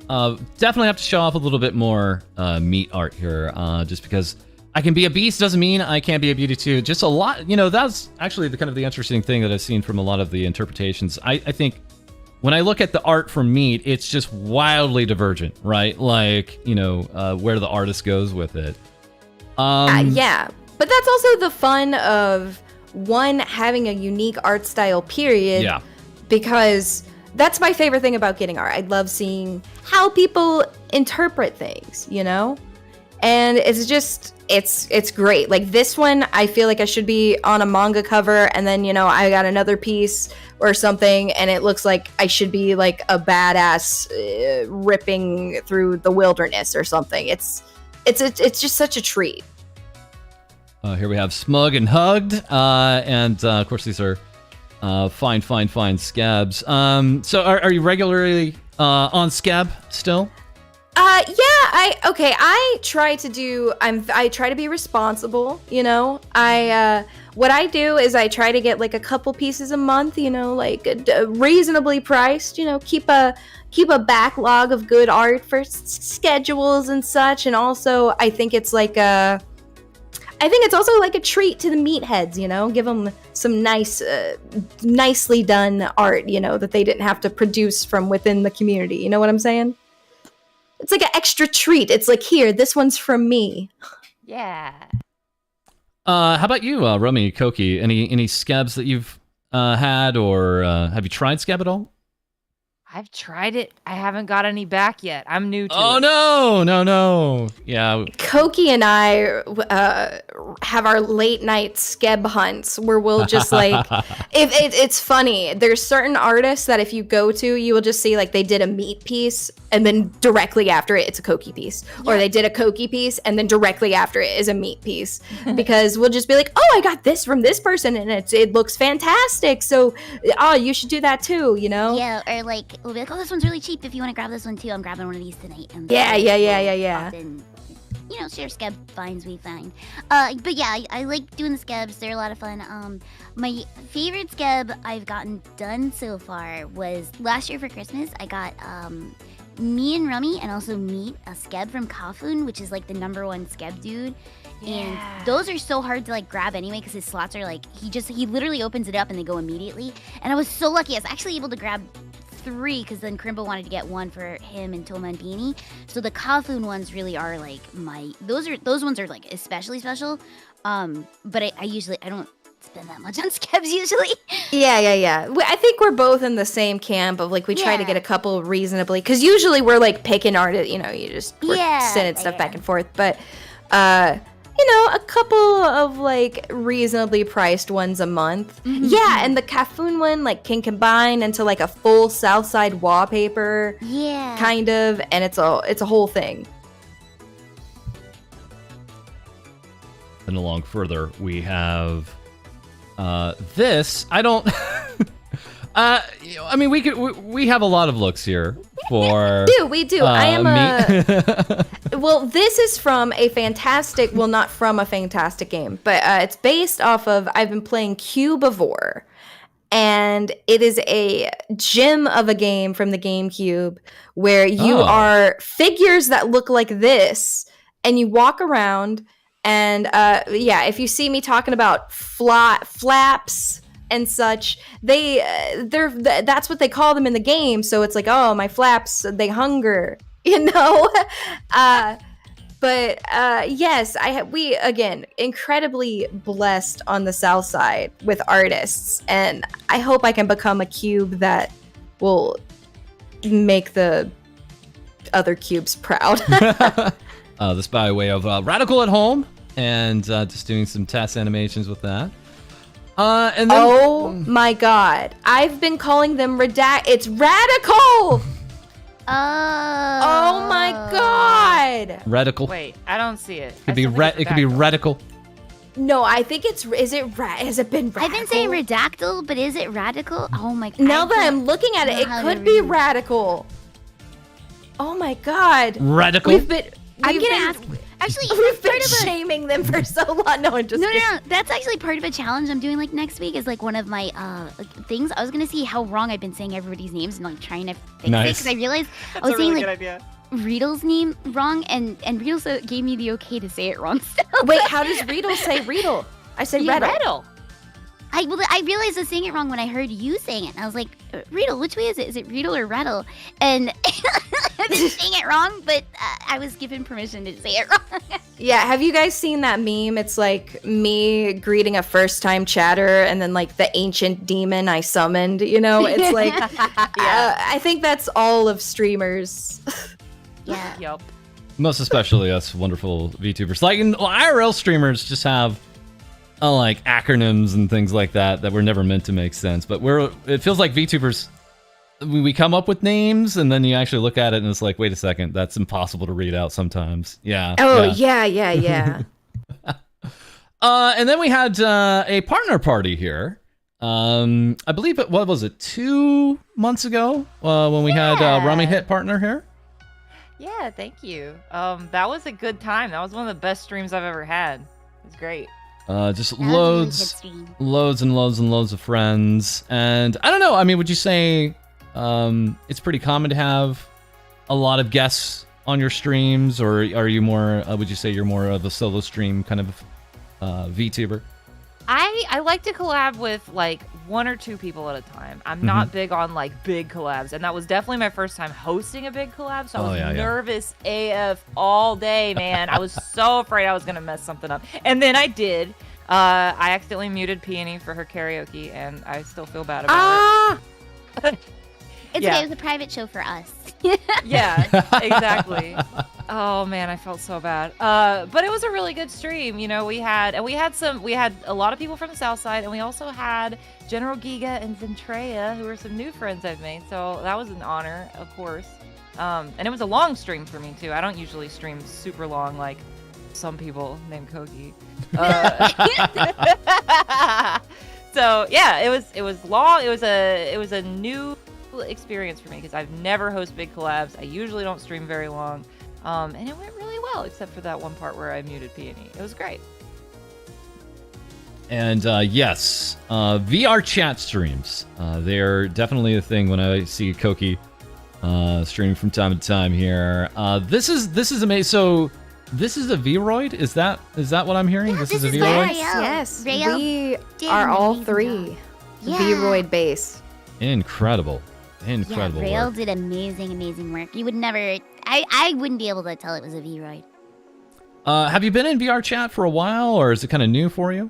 Definitely have to show off a little bit more meat art here, just because I can be a beast doesn't mean I can't be a beauty too. Just a lot, that's actually the interesting thing that I've seen from a lot of the interpretations. I think when I look at the art for meat, it's just wildly divergent, right? Like, where the artist goes with it. Yeah, but that's also the fun of one, having a unique art style, period. Yeah. Because that's my favorite thing about getting art. I love seeing how people interpret things, And it's just, it's great. Like this one, I feel like I should be on a manga cover, and then, I got another piece or something, and it looks like I should be like a badass ripping through the wilderness or something. It's just such a treat. Here we have Smug and Hugged, and of course these are fine scabs. So are you regularly on scab still? I try to do. I try to be responsible. You know, what I do is I try to get like a couple pieces a month. You know, like reasonably priced. You know, keep a backlog of good art for schedules and such. And also, I think it's also like a treat to the meatheads, you know, give them some nice, nicely done art, you know, that they didn't have to produce from within the community. You know what I'm saying? It's like an extra treat. It's like, here, this one's from me. Yeah. How about you, Rummy, COQUI? Any scabs that you've had, or have you tried scab at all? I've tried it. I haven't got any back yet. I'm new to it. Oh, no. Yeah. COQUI and I have our late night skeb hunts where we'll just like, it's funny. There's certain artists that if you go to, you will just see like they did a meat piece and then directly after it, it's a COQUI piece. Yeah. Or they did a COQUI piece and then directly after it is a meat piece. Because we'll just be like, oh, I got this from this person and it looks fantastic. So, oh, you should do that too, you know? Yeah, or like, we'll be like, oh, this one's really cheap. If you want to grab this one too, I'm grabbing one of these tonight. And yeah. Often, you know, share scab finds we find. But yeah, I like doing the scabs. They're a lot of fun. My favorite scab I've gotten done so far was last year for Christmas. I got me and Rummy and also Meat, a scab from Kafun, which is like the #1 scab dude. Yeah. And those are so hard to like grab anyway because his slots are like, he literally opens it up and they go immediately. And I was so lucky. I was actually able to grab 3 because then Krimbo wanted to get one for him and Toma and Beanie. So the Kafun ones really are like those ones are like especially special. But I don't spend that much on scabs usually. Yeah. I think we're both in the same camp of like we try to get a couple reasonably, because usually we're like picking art, you know, we're sending stuff back and forth. But you know, a couple of like reasonably priced ones a month. Mm-hmm. Yeah, and the Kafun one like can combine into like a full Southside wallpaper. Yeah. Kind of, and it's a whole thing. And along further, we have this. I don't. I mean, we have a lot of looks here for. We do. I am well, this is from a fantastic. Well, not from a fantastic game, but it's based off of. I've been playing Cubivore, and it is a gem of a game from the GameCube where you are figures that look like this, and you walk around. And if you see me talking about flaps and such, that's what they call them in the game. So it's like, oh, my flaps, they hunger, you know. But yes, we again incredibly blessed on the South Side with artists, and I hope I can become a cube that will make the other cubes proud. This by way of Radical at Home, and just doing some test animations with that. And then, oh my god, I've been calling them it's Radical! Oh my god! Radical. Wait, I don't see it. It could be Radical. No, I think has it been Radical? I've been saying Redactyl, but is it Radical? Oh my god. Now that I'm looking at it, it could be Radical. Oh my god. Radical? I'm gonna ask. Actually, we've been shaming them for so long. No, I'm just no. That's actually part of a challenge I'm doing like next week. Is like one of my things. I was gonna see how wrong I've been saying everybody's names and like trying to fix it because I realized I was saying like Riedle's name wrong, and Riedle gave me the okay to say it wrong. Still. Wait, how does Riedle say Riedle? I said Riedle. I realized I was saying it wrong when I heard you saying it. And I was like, Riedle, which way is it? Is it Riedle or Rattle? And I've been saying it wrong, but I was given permission to say it wrong. Yeah, have you guys seen that meme? It's like me greeting a first-time chatter and then like the ancient demon I summoned, you know? It's like, I think that's all of streamers. Yeah. Yep. Most especially us wonderful VTubers. Like IRL streamers just have like acronyms and things like that were never meant to make sense. But it feels like VTubers, we come up with names and then you actually look at it and it's like, wait a second, that's impossible to read out sometimes. Yeah. Oh, yeah. And then we had a partner party here. I believe what was it, 2 months ago when we had Rummy Hit partner here? Yeah, thank you. That was a good time. That was one of the best streams I've ever had. It was great. Just loads and loads of friends. And I don't know, I mean, would you say it's pretty common to have a lot of guests on your streams, or are you more, would you say you're more of a solo stream kind of VTuber? I like to collab with like 1 or 2 people at a time. I'm not big on like big collabs, and that was definitely my first time hosting a big collab, so I was nervous AF all day, man. I was so afraid I was gonna mess something up, and then I did. I accidentally muted Peony for her karaoke, and I still feel bad about it. It's okay, it was a private show for us. Yeah, exactly. Oh man, I felt so bad. But it was a really good stream. You know, we had a lot of people from the South Side, and we also had General Giga and Zentreya, who are some new friends I've made. So that was an honor, of course. And it was a long stream for me too. I don't usually stream super long like some people named COQUI. So yeah, it was long. It was a new experience for me because I've never hosted big collabs. I usually don't stream very long. And it went really well, except for that one part where I muted Peony. It was great. And yes, VR chat streams. They're definitely a thing when I see COQUI streaming from time to time here. This is amazing. So this is a Vroid? Is that what I'm hearing? Yeah, this is a Vroid? Yes, Rael we did are an all amazing 3 job. Yeah. Vroid base. Incredible Yeah, Rael work. did amazing work. You would never... I wouldn't be able to tell it was a Vroid. Have you been in VR chat for a while, or is it kind of new for you?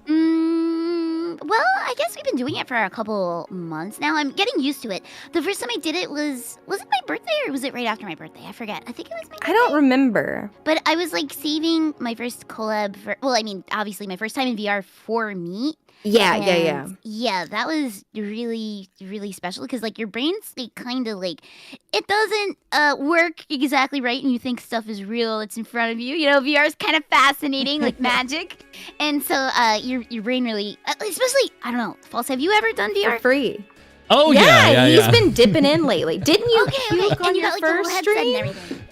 Well, I guess we've been doing it for a couple months now. I'm getting used to it. The first time I did it was it my birthday or was it right after my birthday? I forget. I think it was my birthday. I don't remember. But I was like saving my first collab for, well, I mean, obviously my first time in VR for me. Yeah. Yeah, that was really, really special because like your brain's like kind of like, it doesn't work exactly right and you think stuff is real, it's in front of you. You know, VR is kind of fascinating, like magic. And so your brain really, especially, I don't know, False, have you ever done VR? For free. Oh yeah. He's been dipping in lately. Didn't you? Okay. On And you your got like the whole first headset and stream? everything.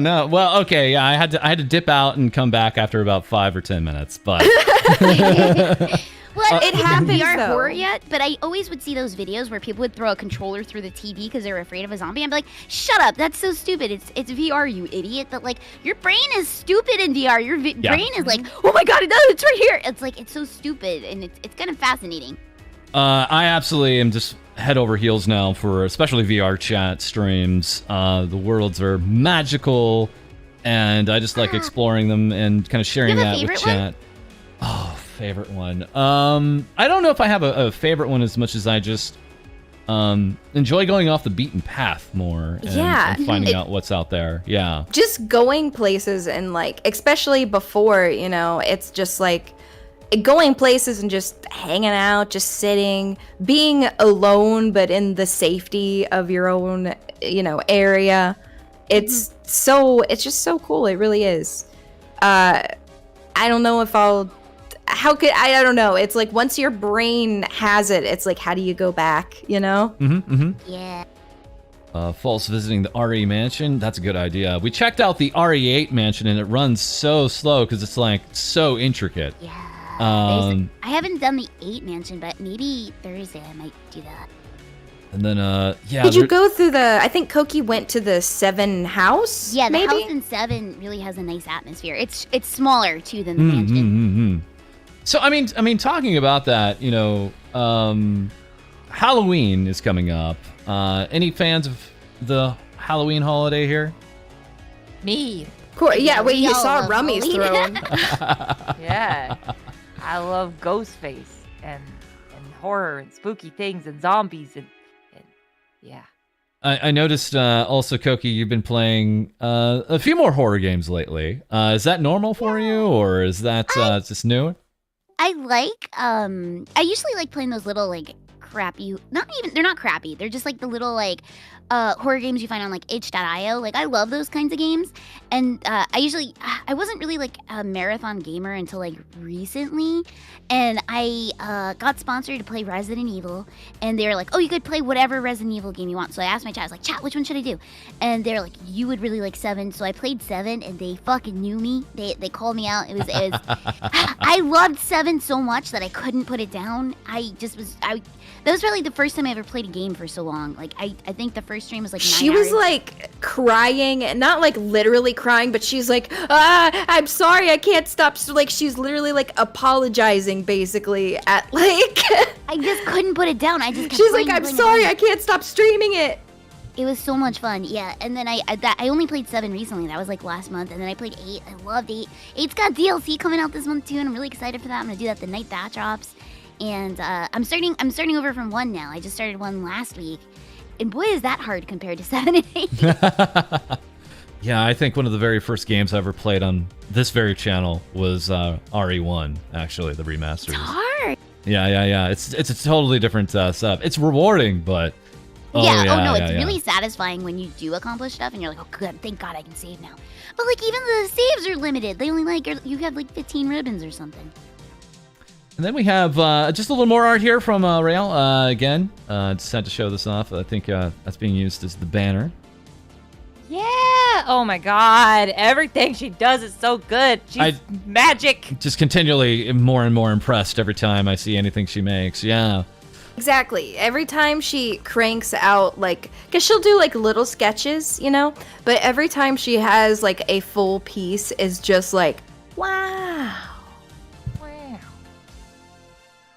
No. Well, okay, yeah, I had to dip out and come back after about 5 or 10 minutes, but Well, it happens, VR though. horror yet, but I always would see those videos where people would throw a controller through the TV because they were afraid of a zombie. I'm like, shut up, that's so stupid. It's VR, you idiot. But like, your brain is stupid in VR. Your brain is like, oh my god, it's right here. It's like, it's so stupid, and it's kind of fascinating. I absolutely am just head over heels now for especially VR chat streams. The worlds are magical, and I just like exploring them and kind of sharing You have a that with favorite chat. Oh, favorite one. I don't know if I have a favorite one as much as I just enjoy going off the beaten path more and finding out what's out there. Yeah. Just going places and like, especially before, you know, it's just like going places and just hanging out, just sitting, being alone, but in the safety of your own, you know, area. It's just so cool. It really is. I don't know if I don't know. It's like once your brain has it, it's like, how do you go back, you know? Yeah. False visiting the RE mansion. That's a good idea. We checked out the RE8 mansion and it runs so slow because it's like so intricate. Yeah. I haven't done the 8 mansion, but maybe Thursday I might do that. And then, yeah. Did you go through I think COQUI went to the 7 house? Yeah, the maybe? house in 7 really has a nice atmosphere. It's smaller, too, than the mansion. So, I mean, talking about that, you know, Halloween is coming up. Any fans of the Halloween holiday here? Me. Cool. Yeah, wait, you all saw love Rummy's Halloween. throne. Yeah. I love Ghostface and horror and spooky things and zombies and yeah. I noticed also, COQUI, you've been playing a few more horror games lately. Is that normal for you, or is that just new? I usually like playing those little, like, crappy, they're not crappy. They're just like the little like horror games you find on like itch.io. Like I love those kinds of games. And I wasn't really like a marathon gamer until like recently. And I got sponsored to play Resident Evil. And they were like, oh, you could play whatever Resident Evil game you want. So I asked my chat, I was like, chat, which one should I do? And they're like, you would really like 7. So I played 7 and they fucking knew me. They called me out. It was I loved 7 so much that I couldn't put it down. That was really the first time I ever played a game for so long. Like I think the first stream was like 9 She hours. was like crying, not like literally crying, but she's like, I'm sorry, I can't stop. So like she's literally like apologizing basically at like I just couldn't put it down. I just kept she's playing like, I'm and playing and sorry, playing. I can't stop streaming it. It was so much fun, yeah. And then I only played 7 recently. That was like last month. And then I played 8. I loved 8. 8's got DLC coming out this month too, and I'm really excited for that. I'm gonna do that the night that drops. And I'm starting over from 1 now. I just started 1 last week, and boy is that hard compared to 7 and 8. Yeah, I think one of the very first games I ever played on this very channel was RE1, actually, the remaster. It's hard. Yeah. It's a totally different stuff. It's rewarding, but It's really satisfying when you do accomplish stuff, and you're like, oh good, thank God I can save now. But like even the saves are limited. They only you have like 15 ribbons or something. And then we have just a little more art here from Rail. Again, just had to show this off. I think that's being used as the banner. Yeah. Oh my God. Everything she does is so good. She's magic. Just continually more and more impressed every time I see anything she makes. Yeah. Exactly. Every time she cranks out, like, because she'll do like little sketches, you know, but every time she has like a full piece is just like, wow.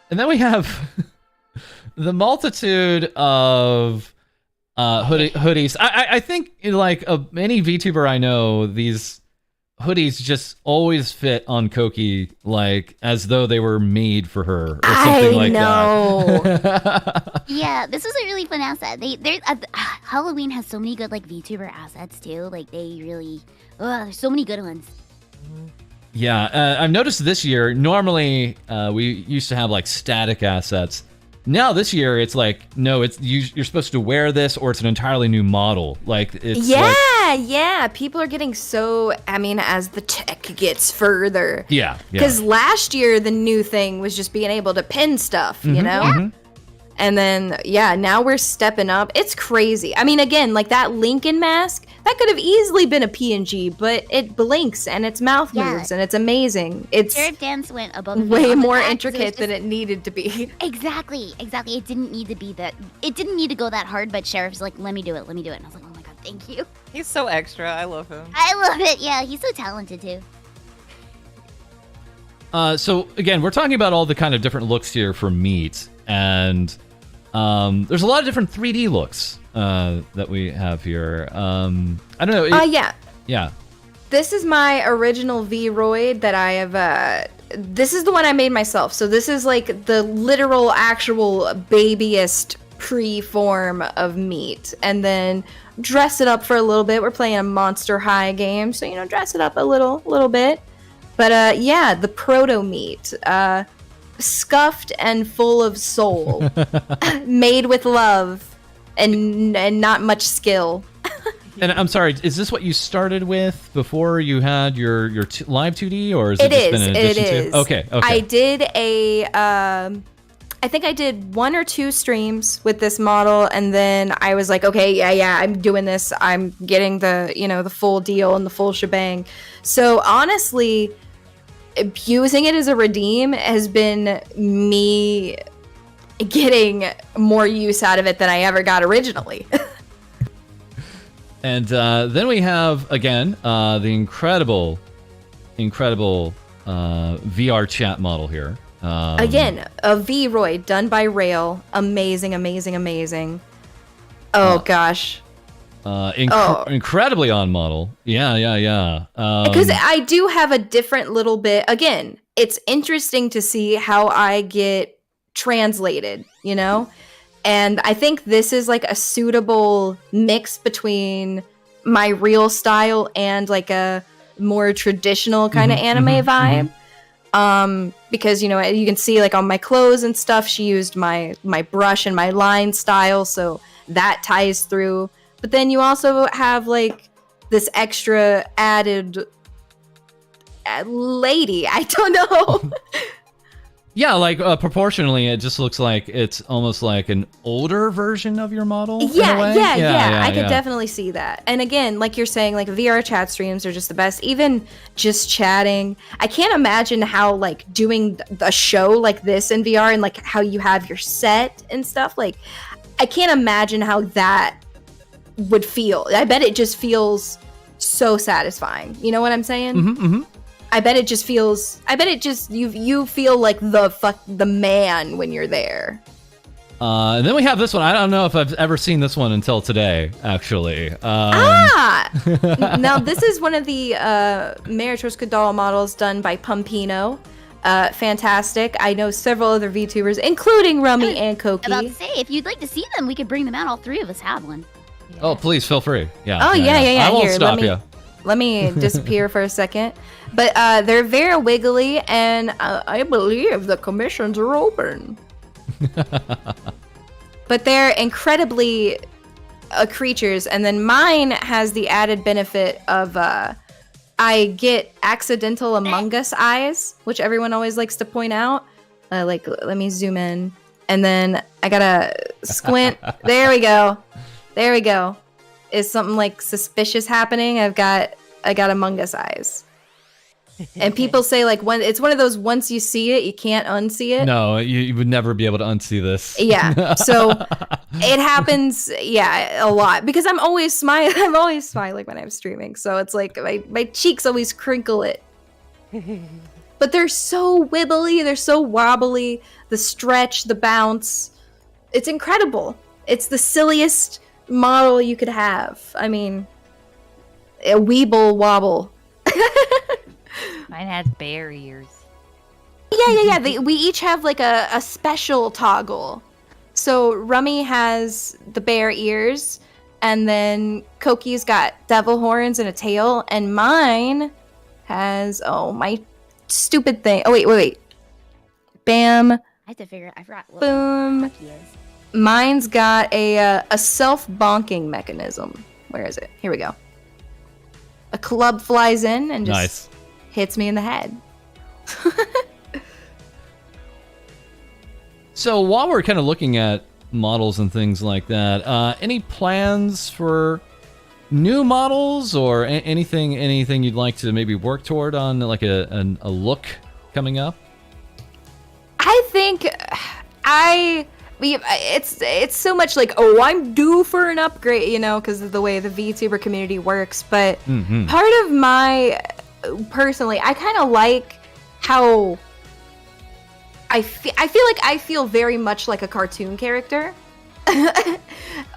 And then we have the multitude of hoodies. I think like any VTuber I know, these hoodies just always fit on COQUI like as though they were made for her or something like that. Yeah, this was a really fun asset. Halloween has so many good like VTuber assets too. Like they really, there's so many good ones. Yeah, I've noticed this year, normally we used to have like static assets. Now this year it's like, no, you're supposed to wear this or it's an entirely new model. Like it's yeah. People are getting so, I mean, as the tech gets further. Yeah. Because last year the new thing was just being able to pin stuff, you know? Mm-hmm. And then, now we're stepping up. It's crazy. I mean, again, like that Lincoln mask, that could have easily been a PNG, but it blinks and its mouth moves and it's amazing. It's Sheriff Dance went above and way beyond more with that, intricate than it needed to be. Exactly. It didn't need to be that. It didn't need to go that hard, but Sheriff's like, let me do it. And I was like, oh my God, thank you. He's so extra. I love him. I love it. Yeah, he's so talented too. So again, we're talking about all the kind of different looks here for meat, and there's a lot of different 3D looks that we have here. I don't know. Yeah. This is my original V-Roid that I have. This is the one I made myself. So this is like the literal, actual babyest pre-form of meat, and then dress it up for a little bit. We're playing a Monster High game, so dress it up a little bit. But the proto meat, scuffed and full of soul, made with love and not much skill. And I'm sorry, is this what you started with before you had your live 2D, or is it just been an addition to? Okay. I did I think I did 1 or 2 streams with this model, and then I was like, okay, I'm doing this. I'm getting the, the full deal and the full shebang. So honestly, using it as a redeem has been me getting more use out of it than I ever got originally. And then we have, again, the incredible VR chat model here. Again, a V-Roid done by Rail. Amazing. Oh, gosh. Incredibly on model. Yeah. Because I do have a different little bit. Again, it's interesting to see how I get translated, And I think this is like a suitable mix between my real style and like a more traditional kind of anime vibe. Because, you know, you can see like on my clothes and stuff, she used my brush and my line style, so that ties through. But then you also have like this extra added lady. I don't know. Yeah, like proportionally, it just looks like it's almost like an older version of your model. Yeah, in a way. yeah. I could definitely see that. And again, like you're saying, like VR chat streams are just the best. Even just chatting, I can't imagine how like doing a show like this in VR and like how you have your set and stuff. Like, I can't imagine how that would feel. I bet it just feels so satisfying. You know what I'm saying? Mm-hmm. I bet it just you feel like the man when you're there. And then we have this one. I don't know if I've ever seen this one until today, actually. Now this is one of the Maritroska doll models done by Pumpino. Fantastic. I know several other VTubers, including RUMMY and COQUI. About to say, if you'd like to see them, we could bring them out. All three of us have one. Yeah. Oh, please feel free. Yeah. Oh, yeah. I won't Here, stop you. Let me disappear for a second. But they're very wiggly, and I believe the commissions are open. But they're incredibly creatures, and then mine has the added benefit of I get accidental Among Us eyes, which everyone always likes to point out. Like, let me zoom in, and then I gotta squint. There we go. Is something like suspicious happening? I got Among Us eyes. And people say like it's one of those once you see it, you can't unsee it. No, you would never be able to unsee this. Yeah. So it happens, a lot because I'm always smiling. I'm always smiling when I'm streaming. So it's like my cheeks always crinkle it. But they're so wibbly, they're so wobbly. The stretch, the bounce, it's incredible. It's the silliest model you could have. I mean, a weeble wobble. Mine has bear ears. Yeah. We each have like a special toggle. So RUMMY has the bear ears, and then COQUI's got devil horns and a tail, and mine has my stupid thing. Oh wait. Bam. I have to figure. I forgot. What Boom. the fuck he is. Mine's got a self-bonking mechanism. Where is it? Here we go. A club flies in and just hits me in the head. So while we're kind of looking at models and things like that, any plans for new models or anything you'd like to maybe work toward on like a look coming up? I think it's so much like, I'm due for an upgrade, you know, because of the way the VTuber community works. But part of personally, I kind of like how I feel like I feel very much like a cartoon character.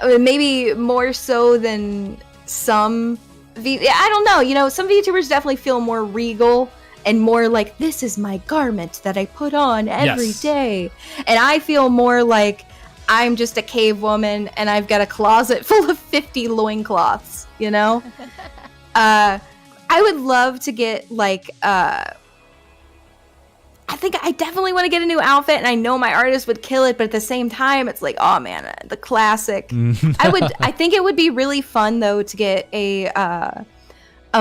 Maybe more so than some I don't know, you know, some VTubers definitely feel more regal and more like, this is my garment that I put on every day. And I feel more like I'm just a cave woman and I've got a closet full of 50 loincloths, you know? I would love to get like I think I definitely want to get a new outfit, and I know my artist would kill it, but at the same time it's like, oh man, the classic. I think it would be really fun though to get a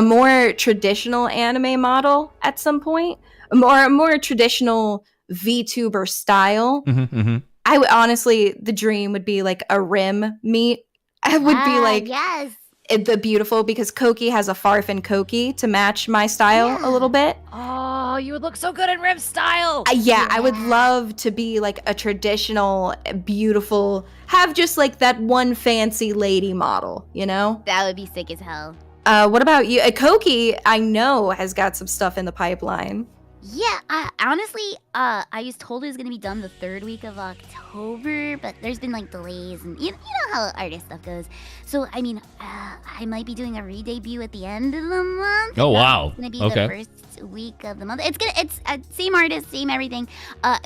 more traditional anime model at some point, a more traditional VTuber style. I would honestly, the dream would be like a rim meet. I would be like, yes. The beautiful, because COQUI has a Farf and COQUI to match my style a little bit. Oh, you would look so good in Rim style. I would love to be like a traditional, beautiful, have just like that one fancy lady model, you know? That would be sick as hell. What about you? COQUI, I know, has got some stuff in the pipeline. Yeah, honestly, I was told it was going to be done the 3rd week of October, but there's been, like, delays, and you know how artist stuff goes. So, I mean, I might be doing a re-debut at the end of the month. Oh, wow. It's going to be the first week of the month. It's same artist, same everything.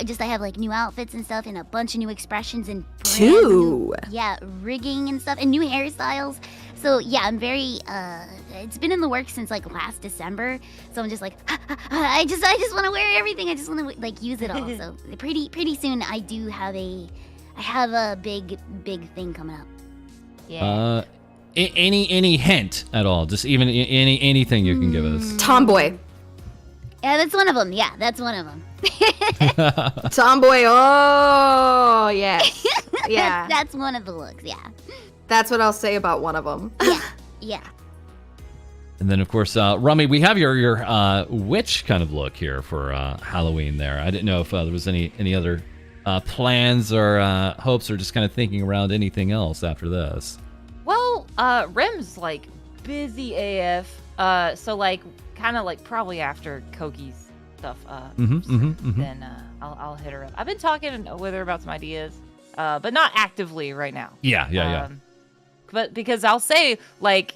Just I have, like, new outfits and stuff, and a bunch of new expressions, and rigging and stuff, and new hairstyles. So yeah, I'm very it's been in the works since like last December. So I'm just like I just want to wear everything. I just want to like use it all. So pretty soon I have a big thing coming up. Yeah. Any hint at all? Just even anything you can give us. Tomboy. Yeah, that's one of them. Yeah, that's one of them. Tomboy. Oh, yes. Yeah. That's one of the looks. Yeah. That's what I'll say about one of them. Yeah. And then, of course, Rummy, we have your witch kind of look here for Halloween there. I didn't know if there was any other plans or hopes or just kind of thinking around anything else after this. Well, Rem's like busy AF. So like kind of like probably after Koki's stuff. Then I'll hit her up. I've been talking with her about some ideas, but not actively right now. Yeah. But because I'll say like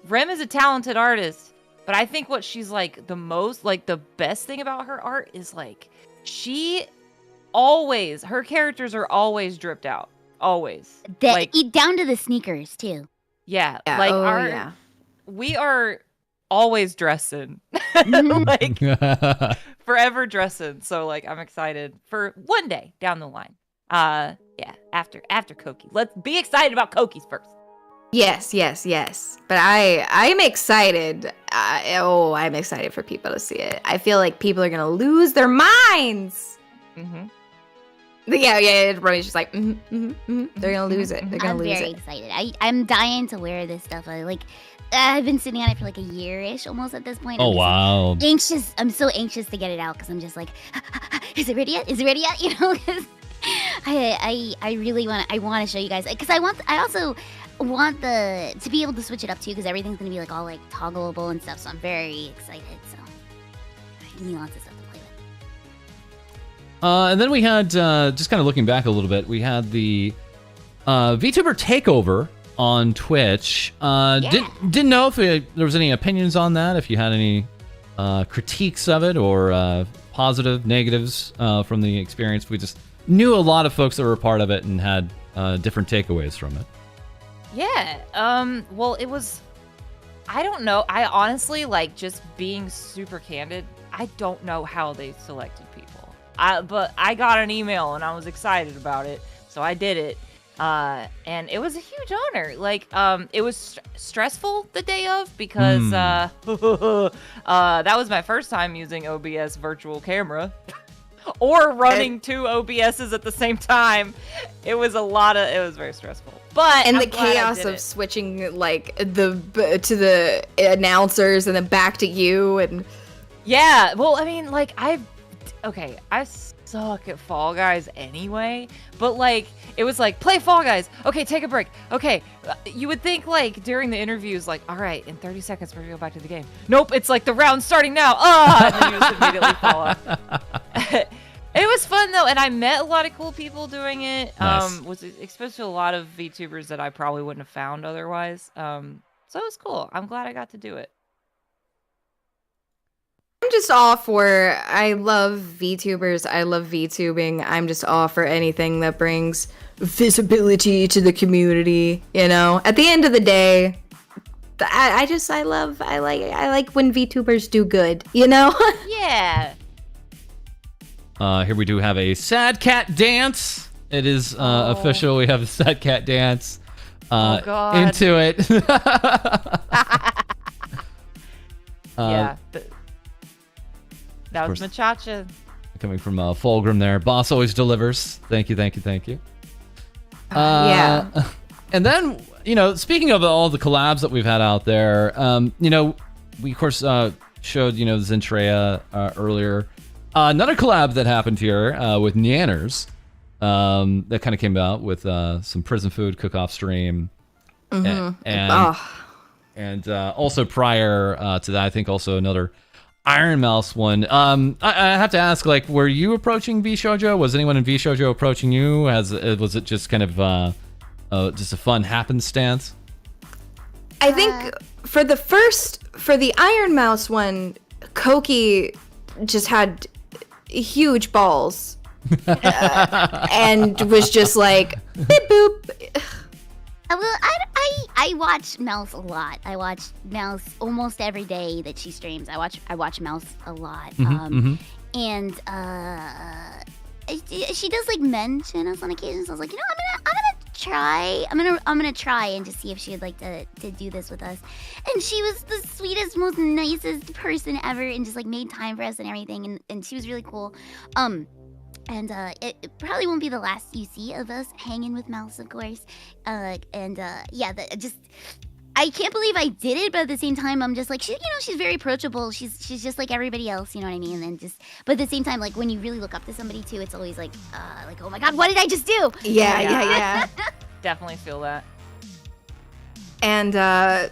Rem is a talented artist, but I think what she's like the most like the best thing about her art is like her characters are always dripped out. Always. Like down to the sneakers too. Yeah. Like we are always dressing. Like forever dressing. So like I'm excited for one day down the line. After Koki. Let's be excited about Koki's first. Yes. But I'm excited. I'm excited for people to see it. I feel like people are gonna lose their minds. Yeah. Ronnie's just like, They're gonna lose it. They're gonna lose it. I'm very excited. I'm dying to wear this stuff. I've been sitting on it for like a year-ish almost at this point. Oh, wow. Anxious. I'm so anxious to get it out because I'm just like, is it ready yet? You know, because I really want to show you guys because I also want to be able to switch it up too because everything's gonna be like all like toggleable and stuff. So I'm very excited. So give me lots of stuff to play with. And then we had just kind of looking back a little bit. We had the VTuber takeover on Twitch. Didn't know if there was any opinions on that. If you had any critiques of it or positive, negatives from the experience. We just knew a lot of folks that were a part of it and had different takeaways from it. Yeah. Well, it was. I don't know. I honestly like just being super candid. I don't know how they selected people. But I got an email and I was excited about it, so I did it. And it was a huge honor. Like, it was stressful the day of because that was my first time using OBS virtual camera or running two OBSs at the same time. It was very stressful. But the chaos of switching like to the announcers and then back to you and yeah. Well, I mean, like I suck at Fall Guys anyway, but like it was like play Fall Guys. Okay, take a break. Okay, you would think like during the interviews, like all right, in 30 seconds we're gonna go back to the game. Nope, it's like the round's starting now. And then you just immediately fall off. It was fun though, and I met a lot of cool people doing it. Nice. Was exposed to a lot of VTubers that I probably wouldn't have found otherwise. So it was cool. I'm glad I got to do it. I'm just all for, I love VTubers, I love VTubing, I'm just all for anything that brings visibility to the community, you know? At the end of the day, I like when VTubers do good, you know? Yeah. Here we do have a sad cat dance. It is official. We have a sad cat dance. Oh, God. Into it. Yeah. That was Machacha. Coming from Fulgrim there. Boss always delivers. Thank you. Yeah. And then, speaking of all the collabs that we've had out there, we, of course, showed, Zentrea earlier. Another collab that happened here with Nyanners that kind of came out with some prison food cook-off stream. And also prior to that, I think also another Iron Mouse one. I have to ask, like, were you approaching VShojo? Was anyone in VShojo approaching you? Was it just kind of just a fun happenstance? I think for the Iron Mouse one, Koki just had huge balls and was just like, beep boop. Well, I watch Mouse a lot. I watch Mouse almost every day that she streams. I watch Mouse a lot. And she does like mention us on occasion. So I was like, I'm gonna try and just see if she would like to do this with us. And she was the sweetest, most nicest person ever, and just like made time for us and everything. And she was really cool. And it probably won't be the last you see of us hanging with Mouse, of course. I can't believe I did it, but at the same time, I'm just like, she's very approachable. She's just like everybody else, you know what I mean? And but at the same time, like when you really look up to somebody too, it's always like, oh my God, what did I just do? Yeah. Definitely feel that. And I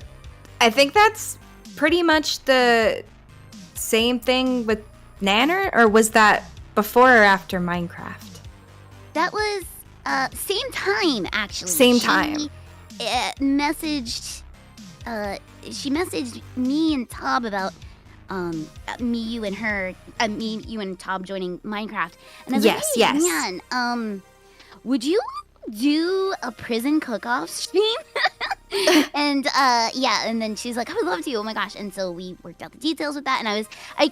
think that's pretty much the same thing with Nanner, or was that before or after Minecraft? That was same time, actually. Same time. She messaged me and Tob about me, you, and Tob joining Minecraft. And I was like, hey, man, would you do a prison cook-off stream? And and then she's like, I would love to. Oh my gosh. And so we worked out the details with that, and I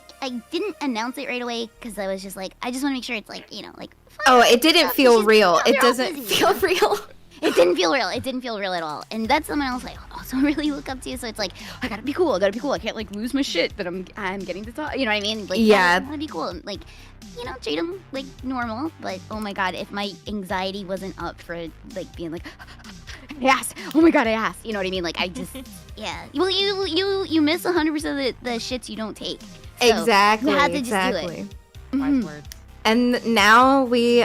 didn't announce it right away because I was just like, I just want to make sure it's like, it didn't feel real. It doesn't feel real. It didn't feel real. It didn't feel real at all. And that's someone else I also really look up to. So it's like, I gotta be cool. I can't like lose my shit that I'm getting to talk. You know what I mean? Like, I wanna be cool. And, like, treat them like normal. But oh my God, if my anxiety wasn't up for like being like, I asked. Oh my God, I asked. You know what I mean? Like I just, yeah. Well, you miss 100% of the shits you don't take. So exactly. You had to just do it. Wise word. And now we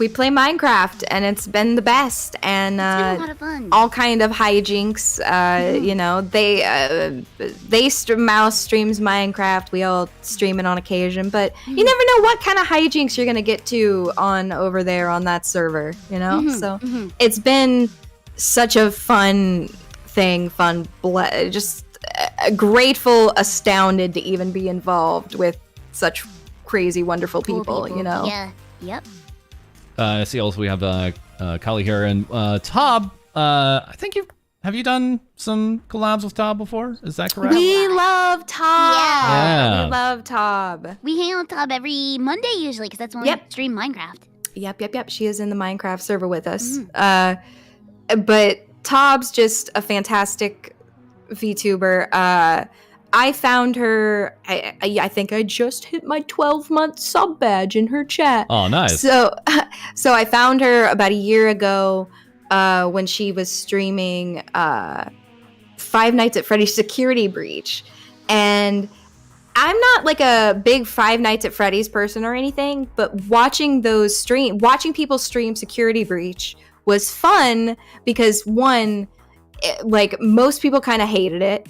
play Minecraft, and it's been the best. And it's been a lot of fun. All kind of hijinks. Mouse streams Minecraft. We all stream it on occasion, but you never know what kind of hijinks you're gonna get to on over there on that server. So it's been such a fun thing. Just grateful, astounded to even be involved with such crazy, wonderful Cool people. Yeah. Yep. I see also we have Kali here and Tob. I think have you done some collabs with Tob before? Is that correct? We love Tob. Yeah. We love Tob. We hang out with Tob every Monday usually because that's when we stream Minecraft. Yep. She is in the Minecraft server with us. But Tob's just a fantastic VTuber. I found her, I think I just hit my 12-month sub badge in her chat. Oh, nice. So I found her about a year ago when she was streaming Five Nights at Freddy's Security Breach. And I'm not like a big Five Nights at Freddy's person or anything, but watching people stream Security Breach was fun because one, most people kind of hated it.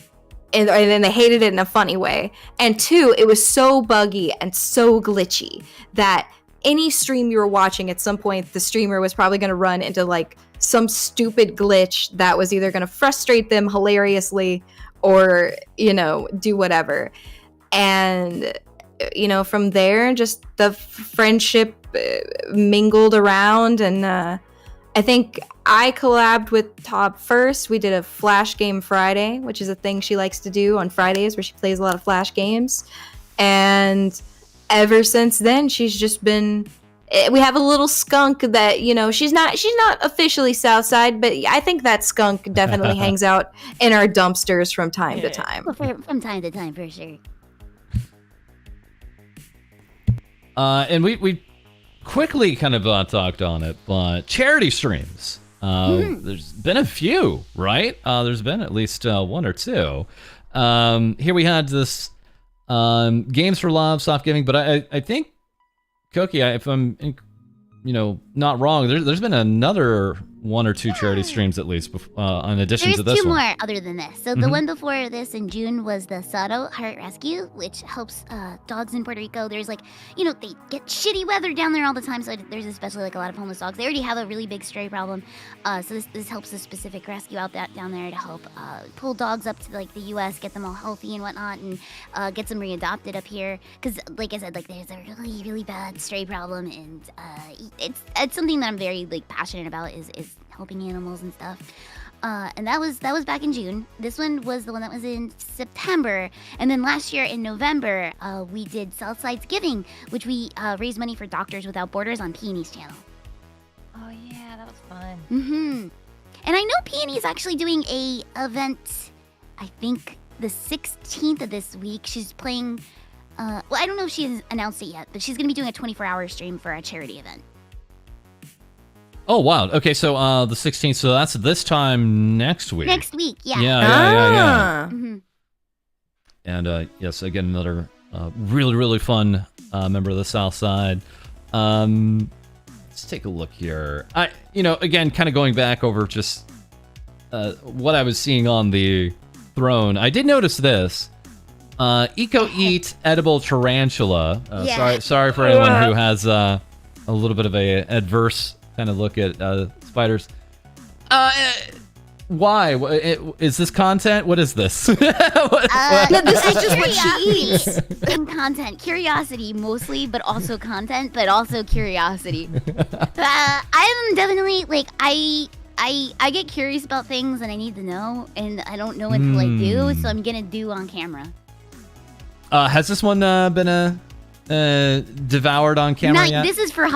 And then they hated it in a funny way. And two, it was so buggy and so glitchy that any stream you were watching at some point, the streamer was probably going to run into like some stupid glitch that was either going to frustrate them hilariously or, do whatever. And, from there, just the friendship mingled around. And I think I collabed with Tob first. We did a Flash Game Friday, which is a thing she likes to do on Fridays where she plays a lot of Flash games. And ever since then, she's just been... We have a little skunk that, she's not officially Southside, but I think that skunk definitely hangs out in our dumpsters from time to time. Well, from time to time, for sure. And we quickly kind of talked on it, but charity streams. There's been a few, right? There's been at least one or two. Here we had this Games for Love, Soft Giving, but I think, COQUI, if I'm not wrong, there's been another one or two charity streams at least in addition to this one. There's two more other than this. So the one before this in June was the Sato Heart Rescue, which helps dogs in Puerto Rico. There's they get shitty weather down there all the time, so there's especially a lot of homeless dogs. They already have a really big stray problem, so this helps a specific rescue out down there to help pull dogs up to the U.S., get them all healthy and whatnot, and get them readopted up here. Because like I said, there's a really, really bad stray problem, and it's something that I'm very passionate about is helping animals and stuff. And that was back in June. This one was the one that was in September. And then last year in November, we did Southside's Giving, which we raised money for Doctors Without Borders on Peony's channel. Oh yeah, that was fun. Mm-hmm. And I know Peony is actually doing a event, I think the 16th of this week. She's playing, well, I don't know if she's announced it yet, but she's going to be doing a 24-hour stream for a charity event. Oh, wow. Okay, so the 16th, so that's this time next week. Next week, yeah. Yeah. Mm-hmm. And yes, again, another really, really fun member of the South Side. Let's take a look here. Again, kind of going back over just what I was seeing on the throne. I did notice this. Eco Eat Edible Tarantula. Sorry for anyone who has a little bit of a adverse kind of look at spiders. Why? Is this content? What is this? This is just what she eats. And content. Curiosity mostly, but also content, but also curiosity. I am definitely, like, I get curious about things and I need to know, and I don't know until I do, so I'm gonna do on camera. Has this one been devoured on camera yet? This is for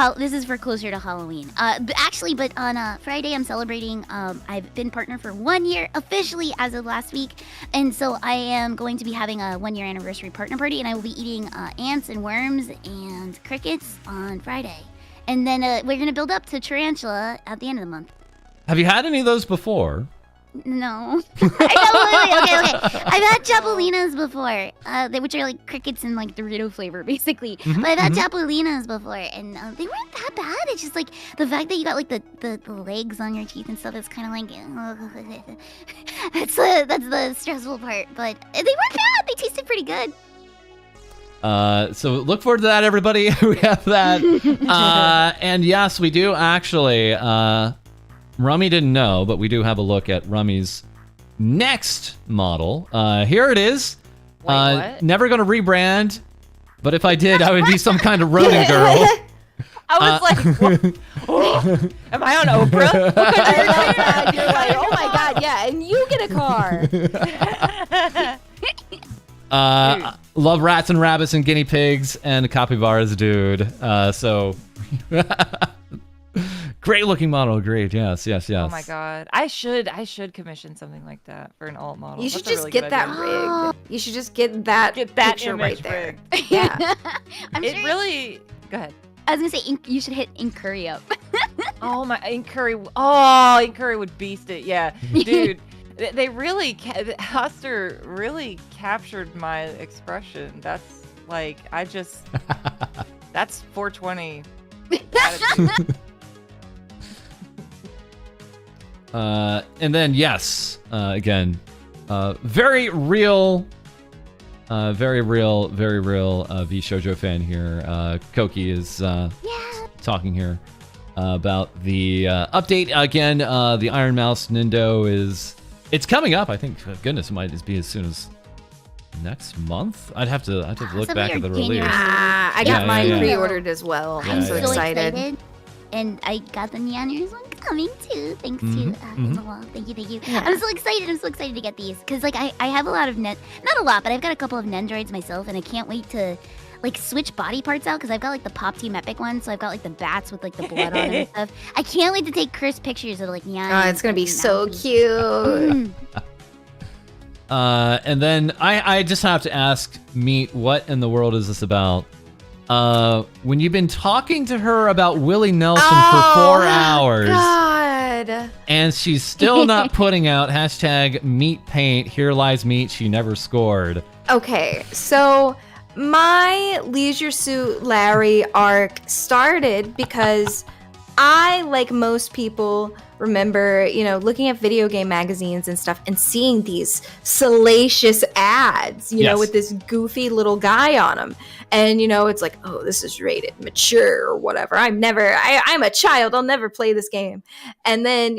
closer to Halloween. But on Friday I'm celebrating. I've been partner for 1 year officially as of last week, and so I am going to be having a 1 year anniversary partner party, and I will be eating ants and worms and crickets on Friday, and then we're gonna build up to tarantula at the end of the month. Have you had any of those before? No. Okay. I've had chapulines before, which are like crickets and like Dorito flavor, basically. But I've had chapulines before, and they weren't that bad. It's just like the fact that you got like the legs on your teeth and stuff. It's kind of like that's the stressful part. But they weren't bad. They tasted pretty good. So look forward to that, everybody. We have that, and yes, we do actually. Rummy didn't know, but we do have a look at Rummy's next model. Here it is. Wait, what? Never going to rebrand, but if I did, I would be some kind of rodent girl. I was like, what? Am I on Oprah? You're like, oh my god, yeah, and you get a car. Love rats and rabbits and guinea pigs and capybaras, dude. So... Great looking model, great. Yes. Oh my god, I should commission something like that for an alt model. You should That's a just really get good that idea. rigged. You should just get that picture right image there. rigged. Yeah. Really. Go ahead. I was gonna say you should hit Incurry up. Oh my, Incurry would beast it. Yeah, dude. They really, Huster really captured my expression. That's like, that's 420 attitude. And then yes, again, very real V Shoujo fan here. COQUI is talking here about the update again. The Iron Mouse Nindo it's coming up. I think, goodness, it might just be as soon as next month. I'd have to look back at the release. I got mine pre-ordered as well. I'm so excited. And I got the Neander's one coming too, thanks to Krimbo. Thank you. Yeah. I'm so excited to get these, because like I have a lot of not a lot, but I've got a couple of Nendroids myself, and I can't wait to like switch body parts out, because I've got like the Pop Team Epic one, so I've got like the bats with like the blood on them and stuff. I can't wait to take crisp pictures of like Neander's. Oh, it's gonna be so cute. And then I just have to ask Meat, what in the world is this about? When you've been talking to her about Willie Nelson for 4 hours, God, and she's still not putting out hashtag Meat Paint, here lies meat, she never scored. Okay, so my Leisure Suit Larry arc started because I, like most people, remember, looking at video game magazines and stuff and seeing these salacious ads, you know, with this goofy little guy on them. And, it's like, oh, this is rated mature or whatever. I'm a child. I'll never play this game. And then,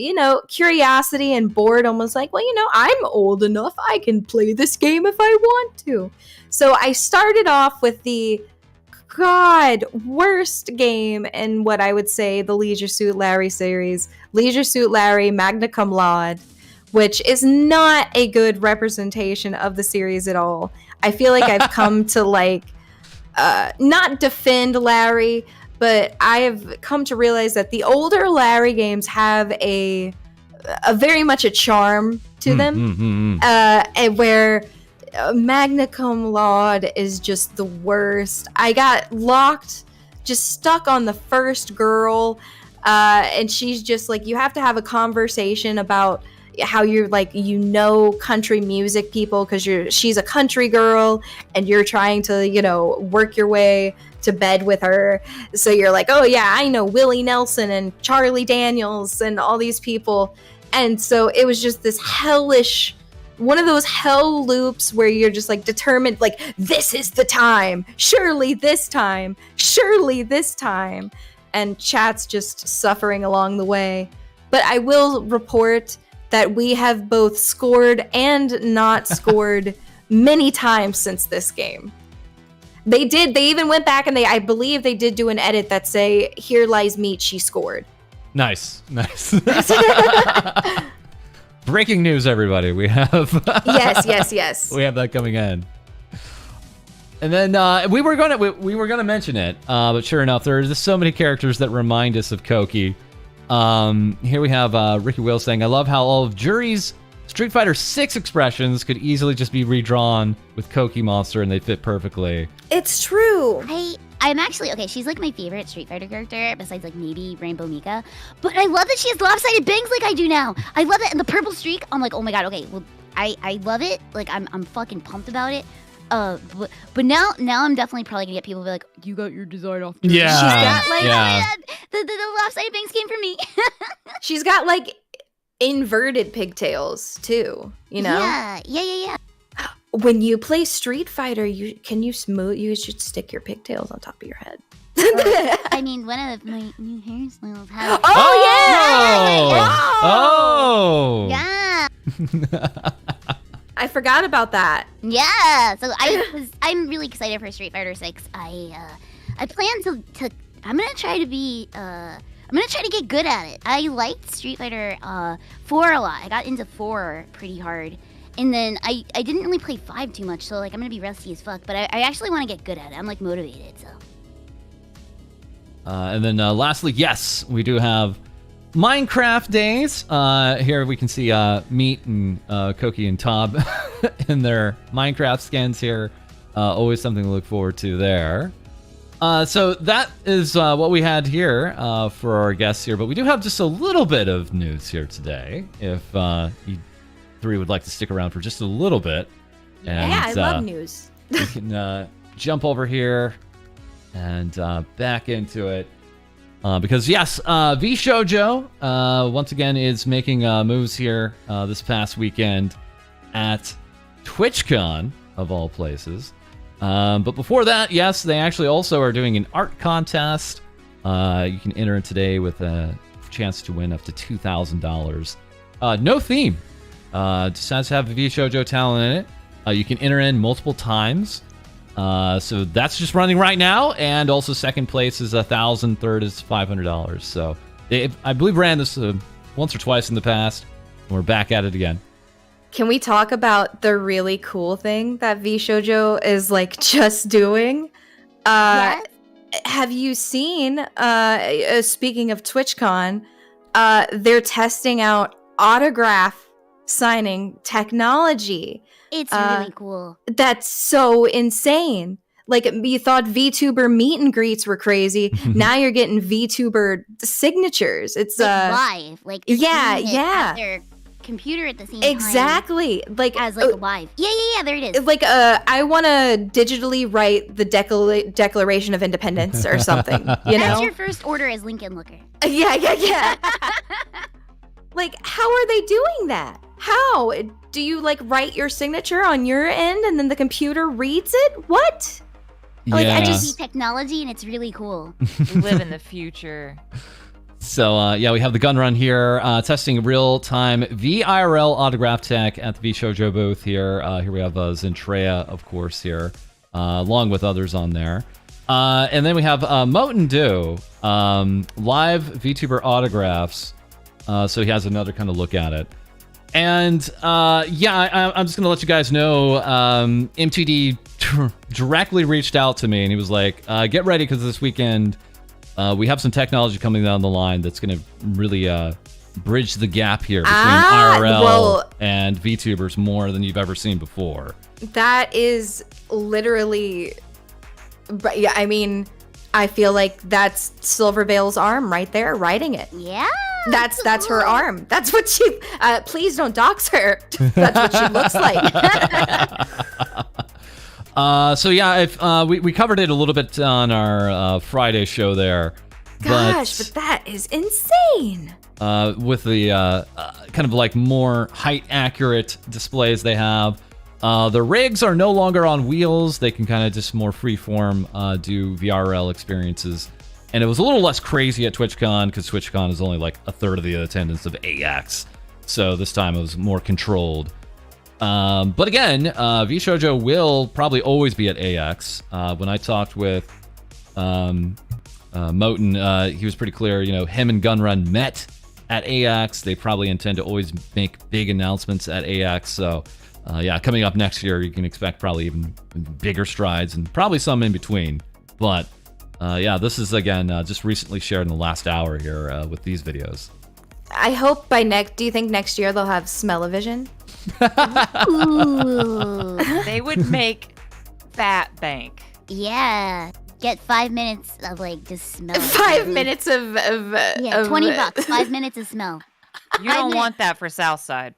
curiosity and boredom was like, well, I'm old enough. I can play this game if I want to. So I started off with the God, worst game in what I would say the Leisure Suit Larry series. Leisure Suit Larry, magna cum laude, which is not a good representation of the series at all. I feel like I've come to like, not defend Larry, but I have come to realize that the older Larry games have a very much a charm to them, and where magna cum laude is just the worst. I got locked, just stuck on the first girl, and she's just like, you have to have a conversation about how you're like, you know, country music people because she's a country girl and you're trying to, you know, work your way to bed with her. So you're like, oh yeah, I know Willie Nelson and Charlie Daniels and all these people. And so it was just this hellish, one of those hell loops where you're just like determined, like, this is the time, surely this time, and chat's just suffering along the way. But I will report that we have both scored and not scored many times since this game. They even went back and I believe they did do an edit that say, here lies meat, she scored. Nice. Breaking news, everybody. We have yes. We have that coming in. And then we were gonna mention it, but sure enough, there are just so many characters that remind us of COQUI. Here we have Ricky Will saying, I love how all of Jury's Street Fighter 6 expressions could easily just be redrawn with COQUI Monster and they fit perfectly. It's true. I'm actually, okay, she's like my favorite Street Fighter character, besides like maybe Rainbow Mika. But I love that she has lopsided bangs like I do now. I love it. And the purple streak, I'm like, oh my god, okay, well, I love it. Like, I'm fucking pumped about it. But now I'm definitely probably gonna get people to be like, you got your design off. Yeah. She's got like, the lopsided bangs came from me. She's got like inverted pigtails too, you know? Yeah. When you play Street Fighter, you should stick your pigtails on top of your head. I mean, one of my new hairstyles has. Yeah. I forgot about that. Yeah. So I'm really excited for Street Fighter 6. I plan to I'm gonna try to be I'm gonna try to get good at it. I liked Street Fighter 4 a lot. I got into 4 pretty hard. And then I didn't really play 5 too much, so like I'm gonna be rusty as fuck. But I actually want to get good at it. I'm like motivated, so. And then lastly, yes, we do have Minecraft days. Here we can see Meat and COQUI and Tob in their Minecraft skins here. Always something to look forward to there. So that is what we had here for our guests here. But we do have just a little bit of news here today. If you three would like to stick around for just a little bit. And, I love news. We can jump over here and back into it. Because yes, VShojo once again is making moves here this past weekend at TwitchCon, of all places. But before that, yes, they actually also are doing an art contest. You can enter in today with a chance to win up to $2,000. No theme. Just has to have a VShojo talent in it. You can enter in multiple times. So that's just running right now. And also second place is $1,000, third is $500. So I believe ran this once or twice in the past. And we're back at it again. Can we talk about the really cool thing that VShojo is like just doing? Yes. Have you seen, speaking of TwitchCon, they're testing out autograph signing technology. It's really cool. That's so insane. Like, you thought VTuber meet and greets were crazy. Now you're getting VTuber signatures. It's live. Like, yeah. At their computer at the same exactly. time. Like, as like live. Yeah, there it is. Like, I want to digitally write the Declaration of Independence or something. You know, that's your first order as Lincoln Looker. Yeah. Like, how are they doing that? How? Do you, like, write your signature on your end and then the computer reads it? What? Yeah. Like, I just see technology and it's really cool. We live in the future. So, yeah, we have the gun run here, testing real-time VIRL autograph tech at the VShojo booth here. Here we have Zentrea, of course, here, along with others on there. And then we have Moat and Do, live VTuber autographs. So he has another kind of look at it. And yeah, I'm just going to let you guys know, MTD directly reached out to me and he was like, get ready because this weekend we have some technology coming down the line that's going to really bridge the gap here between IRL and VTubers more than you've ever seen before. That is literally, yeah, I mean, I feel like that's Silverveil's arm right there, writing it. Yeah. That's her arm. That's what she, please don't dox her. That's what she looks like. So yeah, if we covered it a little bit on our Friday show there. Gosh, but that is insane. With the kind of like more height accurate displays they have. The rigs are no longer on wheels. They can kind of just more freeform do VRL experiences. And it was a little less crazy at TwitchCon because TwitchCon is only like a third of the attendance of AX. So this time it was more controlled. But again, VShojo will probably always be at AX. When I talked with Moten, he was pretty clear, you know, him and Gunrun met at AX. They probably intend to always make big announcements at AX. So yeah, coming up next year, you can expect probably even bigger strides and probably some in between. But yeah, this is again just recently shared in the last hour here with these videos. I hope by do you think next year they'll have smell-o-vision? Ooh. They would make fat bank. Yeah. Get 5 minutes of like just smell. 5 minutes of yeah, $20. 5 minutes of smell. You don't want that for Southside.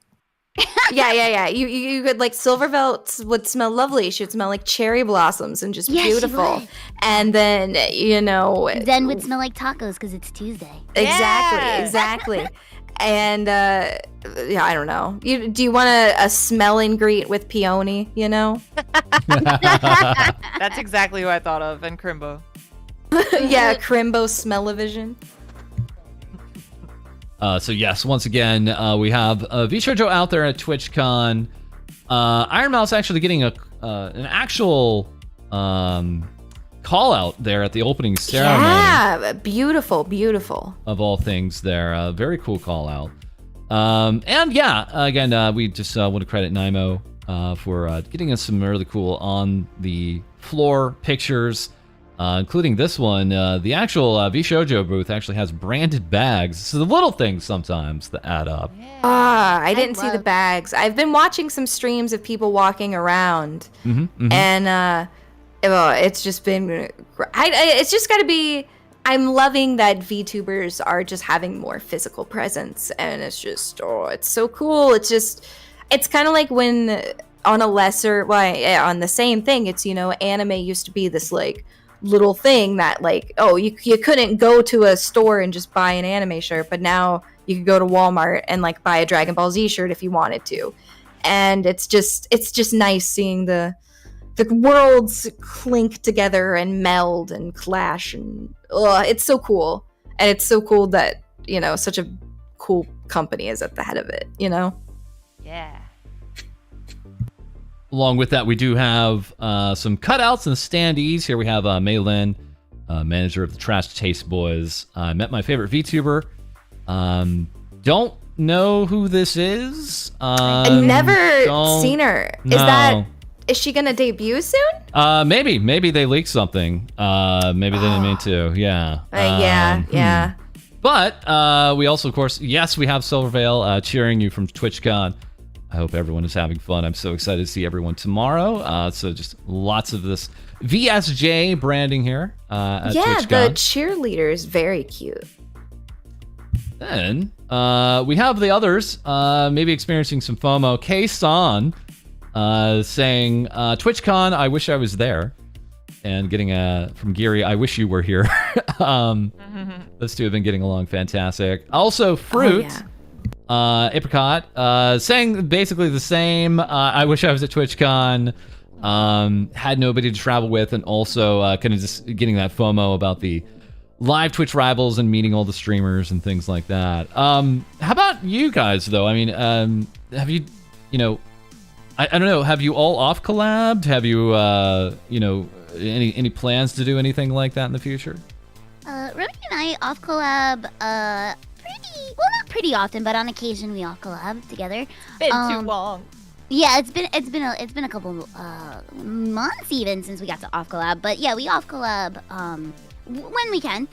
Yeah. You could like Silverveil would smell lovely. She would smell like cherry blossoms and just beautiful. And then Zen would smell like tacos because it's Tuesday. Exactly. And yeah, I don't know. Do you want a smell and greet with peony? You know. That's exactly who I thought of, and Krimbo. Yeah, Krimbo smell-o-vision. So yes, once again, we have VShojo out there at TwitchCon. Iron Mouse actually getting an actual call out there at the opening ceremony. Yeah, beautiful. Of all things there. Very cool call out. And yeah, again, we just want to credit Nimo for getting us some really cool on the floor pictures. Including this one, the actual VShojo booth actually has branded bags. So the little things sometimes that add up. I didn't see the bags. I've been watching some streams of people walking around, and it's just been. It's just got to be. I'm loving that VTubers are just having more physical presence, and it's just it's so cool. It's kind of like when on a lesser, on the same thing. It's anime used to be this like little thing that like you couldn't go to a store and just buy an anime shirt, but now you could go to Walmart and like buy a Dragon Ball Z shirt if you wanted to. And it's just nice seeing the worlds clink together and meld and clash, and it's so cool. And it's so cool that such a cool company is at the head of it. Yeah. Along with that, we do have some cutouts and standees. Here we have Mei Lin, manager of the Trash Taste Boys. I met my favorite VTuber. Don't know who this is. I've never seen her. No. Is she gonna debut soon? Maybe they leaked something. Maybe they didn't mean to. Yeah. Yeah. But we also, of course, yes, we have Silverveil cheering you from TwitchCon. I hope everyone is having fun. I'm so excited to see everyone tomorrow. So just lots of this VSJ branding here at TwitchCon. The cheerleader is very cute. Then we have the others maybe experiencing some FOMO. K-San saying, TwitchCon, I wish I was there. And getting from Geary, I wish you were here. Those two have been getting along fantastic. Also, Fruit. Apricot saying basically the same. I wish I was at TwitchCon. Had nobody to travel with, and also kind of just getting that FOMO about the live Twitch rivals and meeting all the streamers and things like that. How about you guys though? I mean, have you I don't know. Have you all off collabed? Have you, you know, any plans to do anything like that in the future? Rummy and I off collab, not pretty often, but on occasion we off collab together. Been too long. Yeah, it's been a couple months even since we got to off collab. But yeah, we off collab when we can.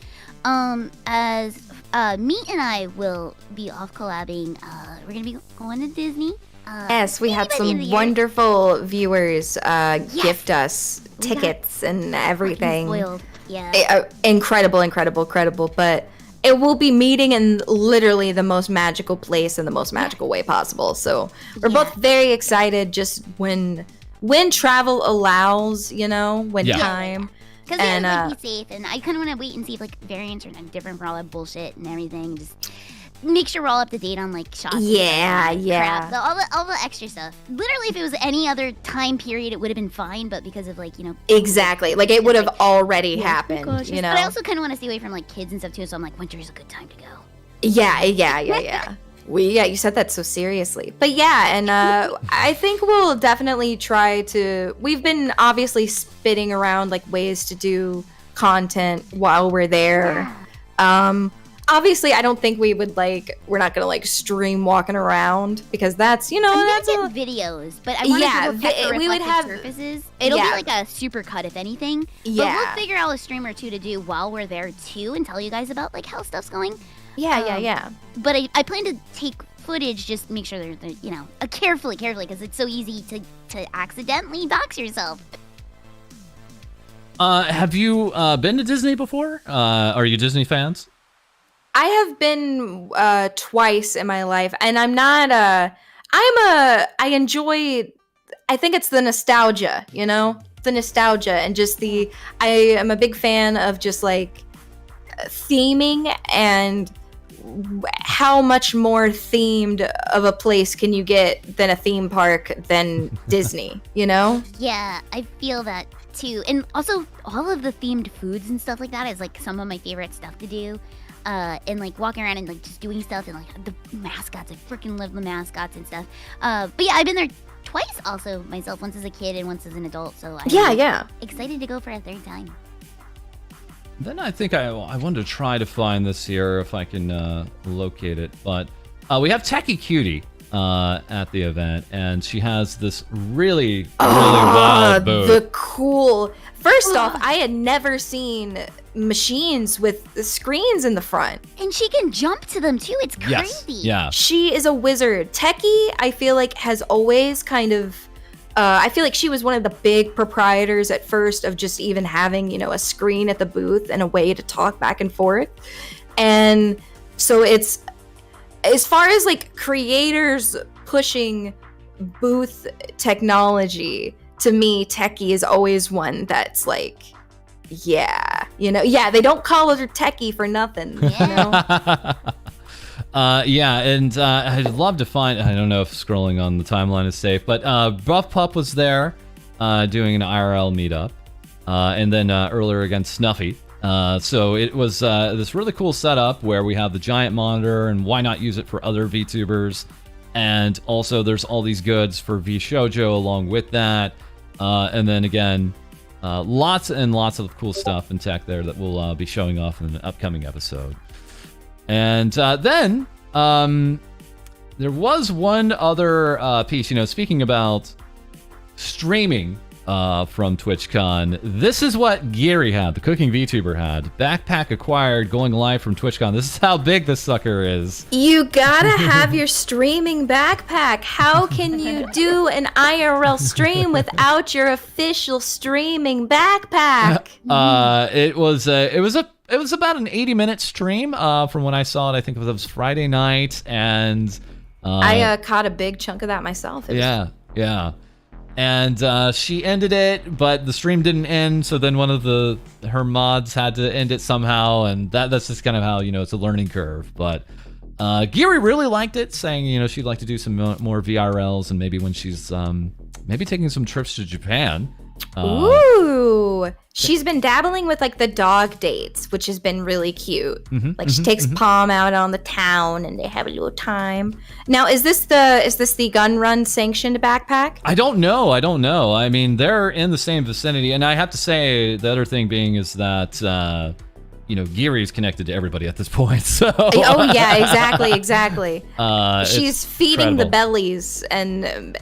As Meat and I will be off collabing. We're gonna be going to Disney. Yes, we had some wonderful viewers gift us tickets and everything. Spoiled. Yeah. Incredible. But it will be meeting in literally the most magical place in the most magical way possible. So we're both very excited. Just when travel allows, you know, when time. Because we have to be safe, and I kind of want to wait and see if like variants are different for all that bullshit and everything. Just make sure we're all up to date on like shots. Yeah. Crap, all the extra stuff. Literally, if it was any other time period, it would have been fine. But because of like, you know, exactly, like it would have already happened. You know, but I also kind of want to stay away from like kids and stuff too. So I'm like, winter is a good time to go. Yeah. You said that so seriously. But yeah, and I think we'll definitely try to. We've been obviously spitting around like ways to do content while we're there. Obviously, I don't think we would we're not gonna like stream walking around because that's, you know, that's videos. But I want to we would have surfaces. It'll be like a super cut if anything. Yeah. But we'll figure out a stream or two to do while we're there too, and tell you guys about like how stuff's going. Yeah. But I plan to take footage, just make sure they're you know, carefully, because it's so easy to accidentally dox yourself. Have you been to Disney before? Are you Disney fans? I have been twice in my life, and I'm not. I enjoy. I think it's the nostalgia, you know, and just I am a big fan of just like theming and how much more themed of a place can you get than a theme park than Disney, you know? Yeah, I feel that too. And also all of the themed foods and stuff like that is like some of my favorite stuff to do. And like walking around and like just doing stuff and like the mascots. I freaking love the mascots and stuff. But yeah, I've been there twice also myself, once as a kid and once as an adult. So I'm excited to go for a third time. Then I think I wanted to try to find this here if I can locate it. But we have Techie Cutie at the event, and she has this really wild booth. The cool. First off, I had never seen machines with the screens in the front. And she can jump to them too. It's crazy. Yes. Yeah. She is a wizard. Techie, I feel like, has always kind of... I feel like she was one of the big proprietors at first of just even having, you know, a screen at the booth and a way to talk back and forth. And so it's... As far as, like, creators pushing booth technology, to me, Techie is always one that's, like... Yeah, you know, they don't call her Techie for nothing. You know? And I'd love to find, I don't know if scrolling on the timeline is safe, but Buff Pup was there doing an IRL meetup, and then earlier again Snuffy. So it was this really cool setup where we have the giant monitor, and why not use it for other VTubers, and also there's all these goods for VShojo along with that, and then again, lots and lots of cool stuff and tech there that we'll be showing off in an upcoming episode. And then there was one other piece, you know, speaking about streaming from TwitchCon. This is what Geary had, the cooking VTuber had. Backpack acquired, going live from TwitchCon. This is how big this sucker is. You gotta have your streaming backpack. How can you do an IRL stream without your official streaming backpack? It was about an 80-minute stream from when I saw it. I think it was Friday night, and I caught a big chunk of that myself. Yeah. And she ended it, but the stream didn't end. So then one of her mods had to end it somehow, and that's just kind of how, you know, it's a learning curve. But Geary really liked it, saying, you know, she'd like to do some more VRLs, and maybe when she's maybe taking some trips to Japan. Ooh, she's been dabbling with like the dog dates, which has been really cute. Like she takes Palm out on the town, and they have a little time. Now, is this the gun run sanctioned backpack? I don't know. I mean, they're in the same vicinity, and I have to say the other thing being is that Geary's connected to everybody at this point. So oh yeah, exactly. She's feeding incredible. the bellies, and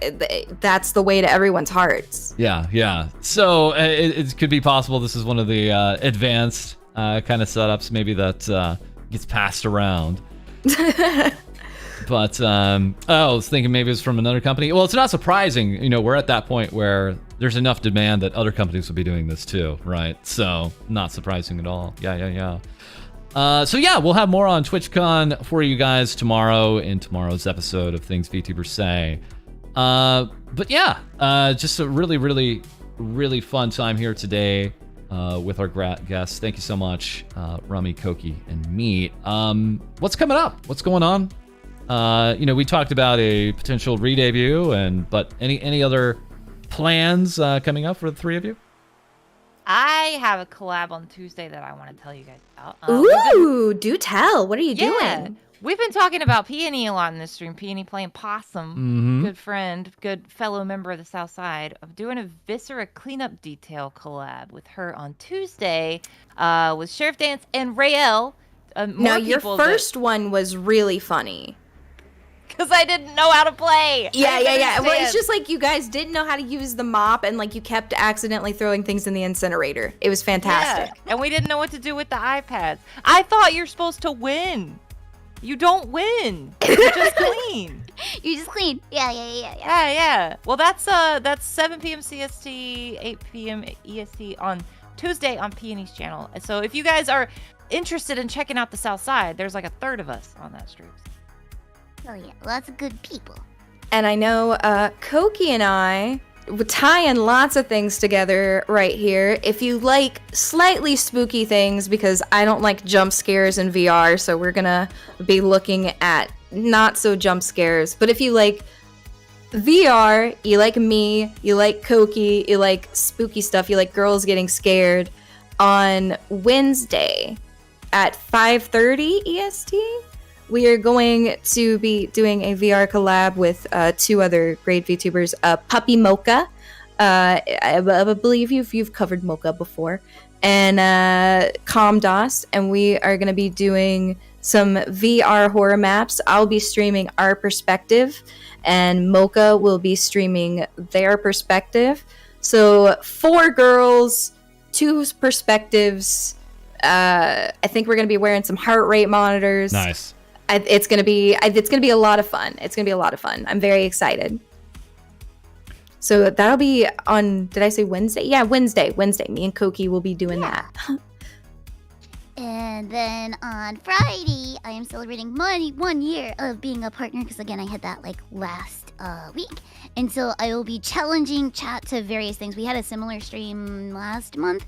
that's the way to everyone's hearts. Yeah. So it could be possible this is one of the advanced kind of setups, maybe that gets passed around. But I was thinking maybe it's from another company. Well, it's not surprising. We're at that point where there's enough demand that other companies will be doing this too, right? So not surprising at all. Yeah. So yeah, we'll have more on TwitchCon for you guys tomorrow in tomorrow's episode of Things VTubers Say. But yeah, just a really, really, really fun time here today with our guests. Thank you so much, Rummy, COQUI, and Meat. What's coming up? What's going on? We talked about a potential re-debut, but any other plans coming up for the three of you? I have a collab on Tuesday that I want to tell you guys about. Ooh, do tell. What are you doing? We've been talking about Peony a lot in this stream. Peony playing Possum, good friend, good fellow member of the South Side. I'm doing a Viscera cleanup detail collab with her on Tuesday with Sheriff Dance and Rael. Now, your first one was really funny. Because I didn't know how to play. Yeah. Well, it's just like you guys didn't know how to use the mop, and like you kept accidentally throwing things in the incinerator. It was fantastic. Yeah. And we didn't know what to do with the iPads. I thought you're supposed to win. You don't win. You just clean. You just clean. Yeah. Yeah. Well, that's 7 p.m. CST, 8 p.m. EST on Tuesday on Peony's channel. So if you guys are interested in checking out the South Side, there's like a third of us on that stream. Oh yeah, lots of good people. And I know COQUI and I tie in lots of things together right here. If you like slightly spooky things, because I don't like jump scares in VR, so we're gonna be looking at not so jump scares. But if you like VR, you like me, you like COQUI, you like spooky stuff, you like girls getting scared, on Wednesday at 5:30 EST, we are going to be doing a VR collab with two other great VTubers, Puppy Mocha. I believe you've covered Mocha before, and Comdos, and we are going to be doing some VR horror maps. I'll be streaming our perspective, and Mocha will be streaming their perspective. So 4 girls, 2 perspectives. I think we're going to be wearing some heart rate monitors. Nice. It's gonna be a lot of fun. I'm very excited. So that'll be on. Did I say Wednesday? Yeah, Wednesday. Me and COQUI will be doing that. And then on Friday, I am celebrating my 1 year of being a partner, because again, I had that like last week. And so I will be challenging chat to various things. We had a similar stream last month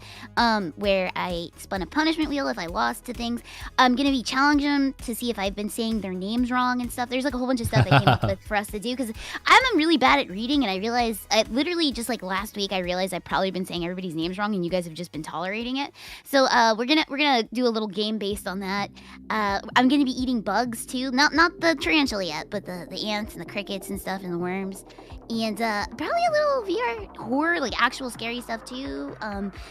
where I spun a punishment wheel if I lost to things. I'm going to be challenging them to see if I've been saying their names wrong and stuff. There's like a whole bunch of stuff I came up with for us to do, because I'm really bad at reading, and I realized, literally just like last week, I realized I've probably been saying everybody's names wrong, and you guys have just been tolerating it. So we're gonna do a little game based on that. I'm gonna be eating bugs too, not the tarantula yet, but the ants and the crickets and stuff and the worms, and probably a little VR horror, like actual scary stuff too.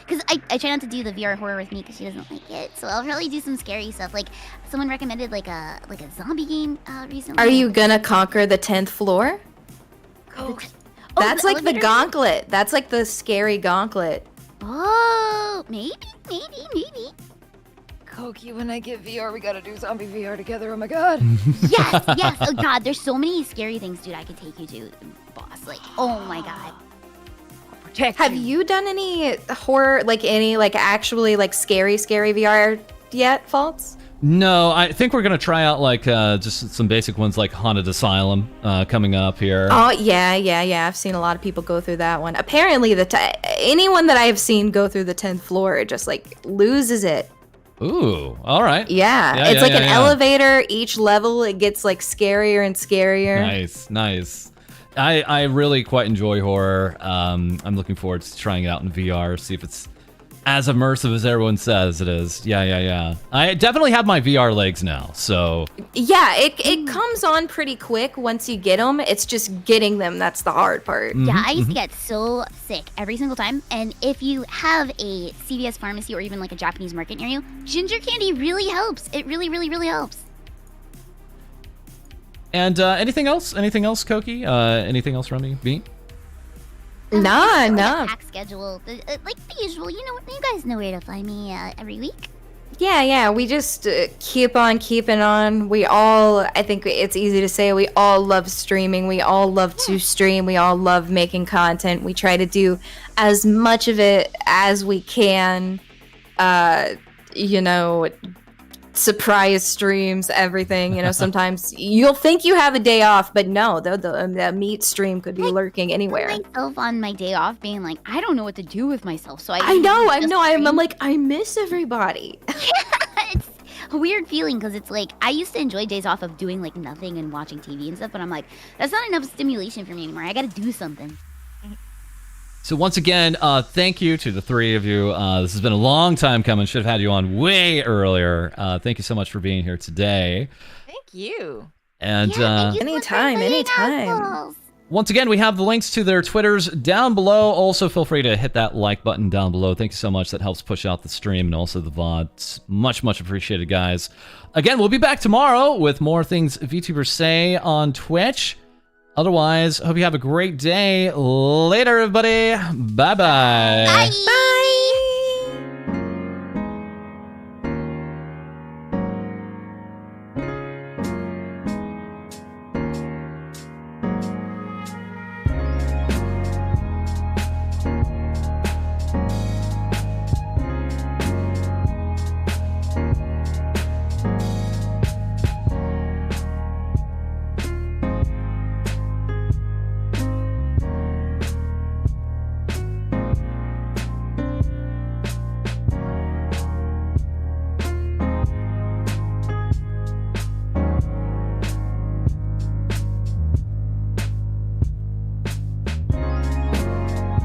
Because I try not to do the VR horror with me because she doesn't like it, so I'll probably do some scary stuff. Like someone recommended like a zombie game recently. Are you gonna conquer the 10th floor? That's like the gauntlet. That's like the scary gauntlet. Oh, maybe. COQUI, when I get VR, we gotta do zombie VR together. Oh my god. Yes. Oh god, there's so many scary things, dude, I could take you to, boss. Like, oh my god. Have you done any horror, like any like actually like scary VR yet, False? No, I think we're gonna try out like just some basic ones like Haunted Asylum coming up here. Oh yeah. I've seen a lot of people go through that one. Apparently, anyone that I have seen go through the 10th floor just like loses it. Ooh, all right. Yeah, it's like an elevator. Each level, it gets like scarier and scarier. Nice. I really quite enjoy horror. I'm looking forward to trying it out in VR, see if it's as immersive as everyone says it is. Yeah. I definitely have my VR legs now, so... Yeah, it comes on pretty quick once you get them. It's just getting them that's the hard part. Yeah, I used to get so sick every single time. And if you have a CVS pharmacy or even like a Japanese market near you, ginger candy really helps. It really, really, really helps. And anything else? Anything else, Koki? Anything else, Rummy? B? Nah. Pack schedule, like the usual. You guys know where to find me every week. Yeah, we just keep on keeping on. We all, I think it's easy to say, we all love streaming. We all love to stream. We all love making content. We try to do as much of it as we can. Surprise streams, everything. Sometimes you'll think you have a day off, but no, the meat stream could be lurking anywhere. I myself on my day off being like, I don't know what to do with myself, so I know. I'm like, I miss everybody. It's a weird feeling because it's like I used to enjoy days off of doing like nothing and watching TV and stuff, but I'm like, that's not enough stimulation for me anymore. I gotta do something. So once again, thank you to the three of you. This has been a long time coming. Should have had you on way earlier. Thank you so much for being here today. Thank you. And thank you so much for anytime. playing Assholes. Once again, we have the links to their Twitters down below. Also, feel free to hit that like button down below. Thank you so much. That helps push out the stream and also the VOD. It's much, much appreciated, guys. Again, we'll be back tomorrow with more things VTubers say on Twitch. Otherwise, hope you have a great day. Later, everybody. Bye-bye. Bye.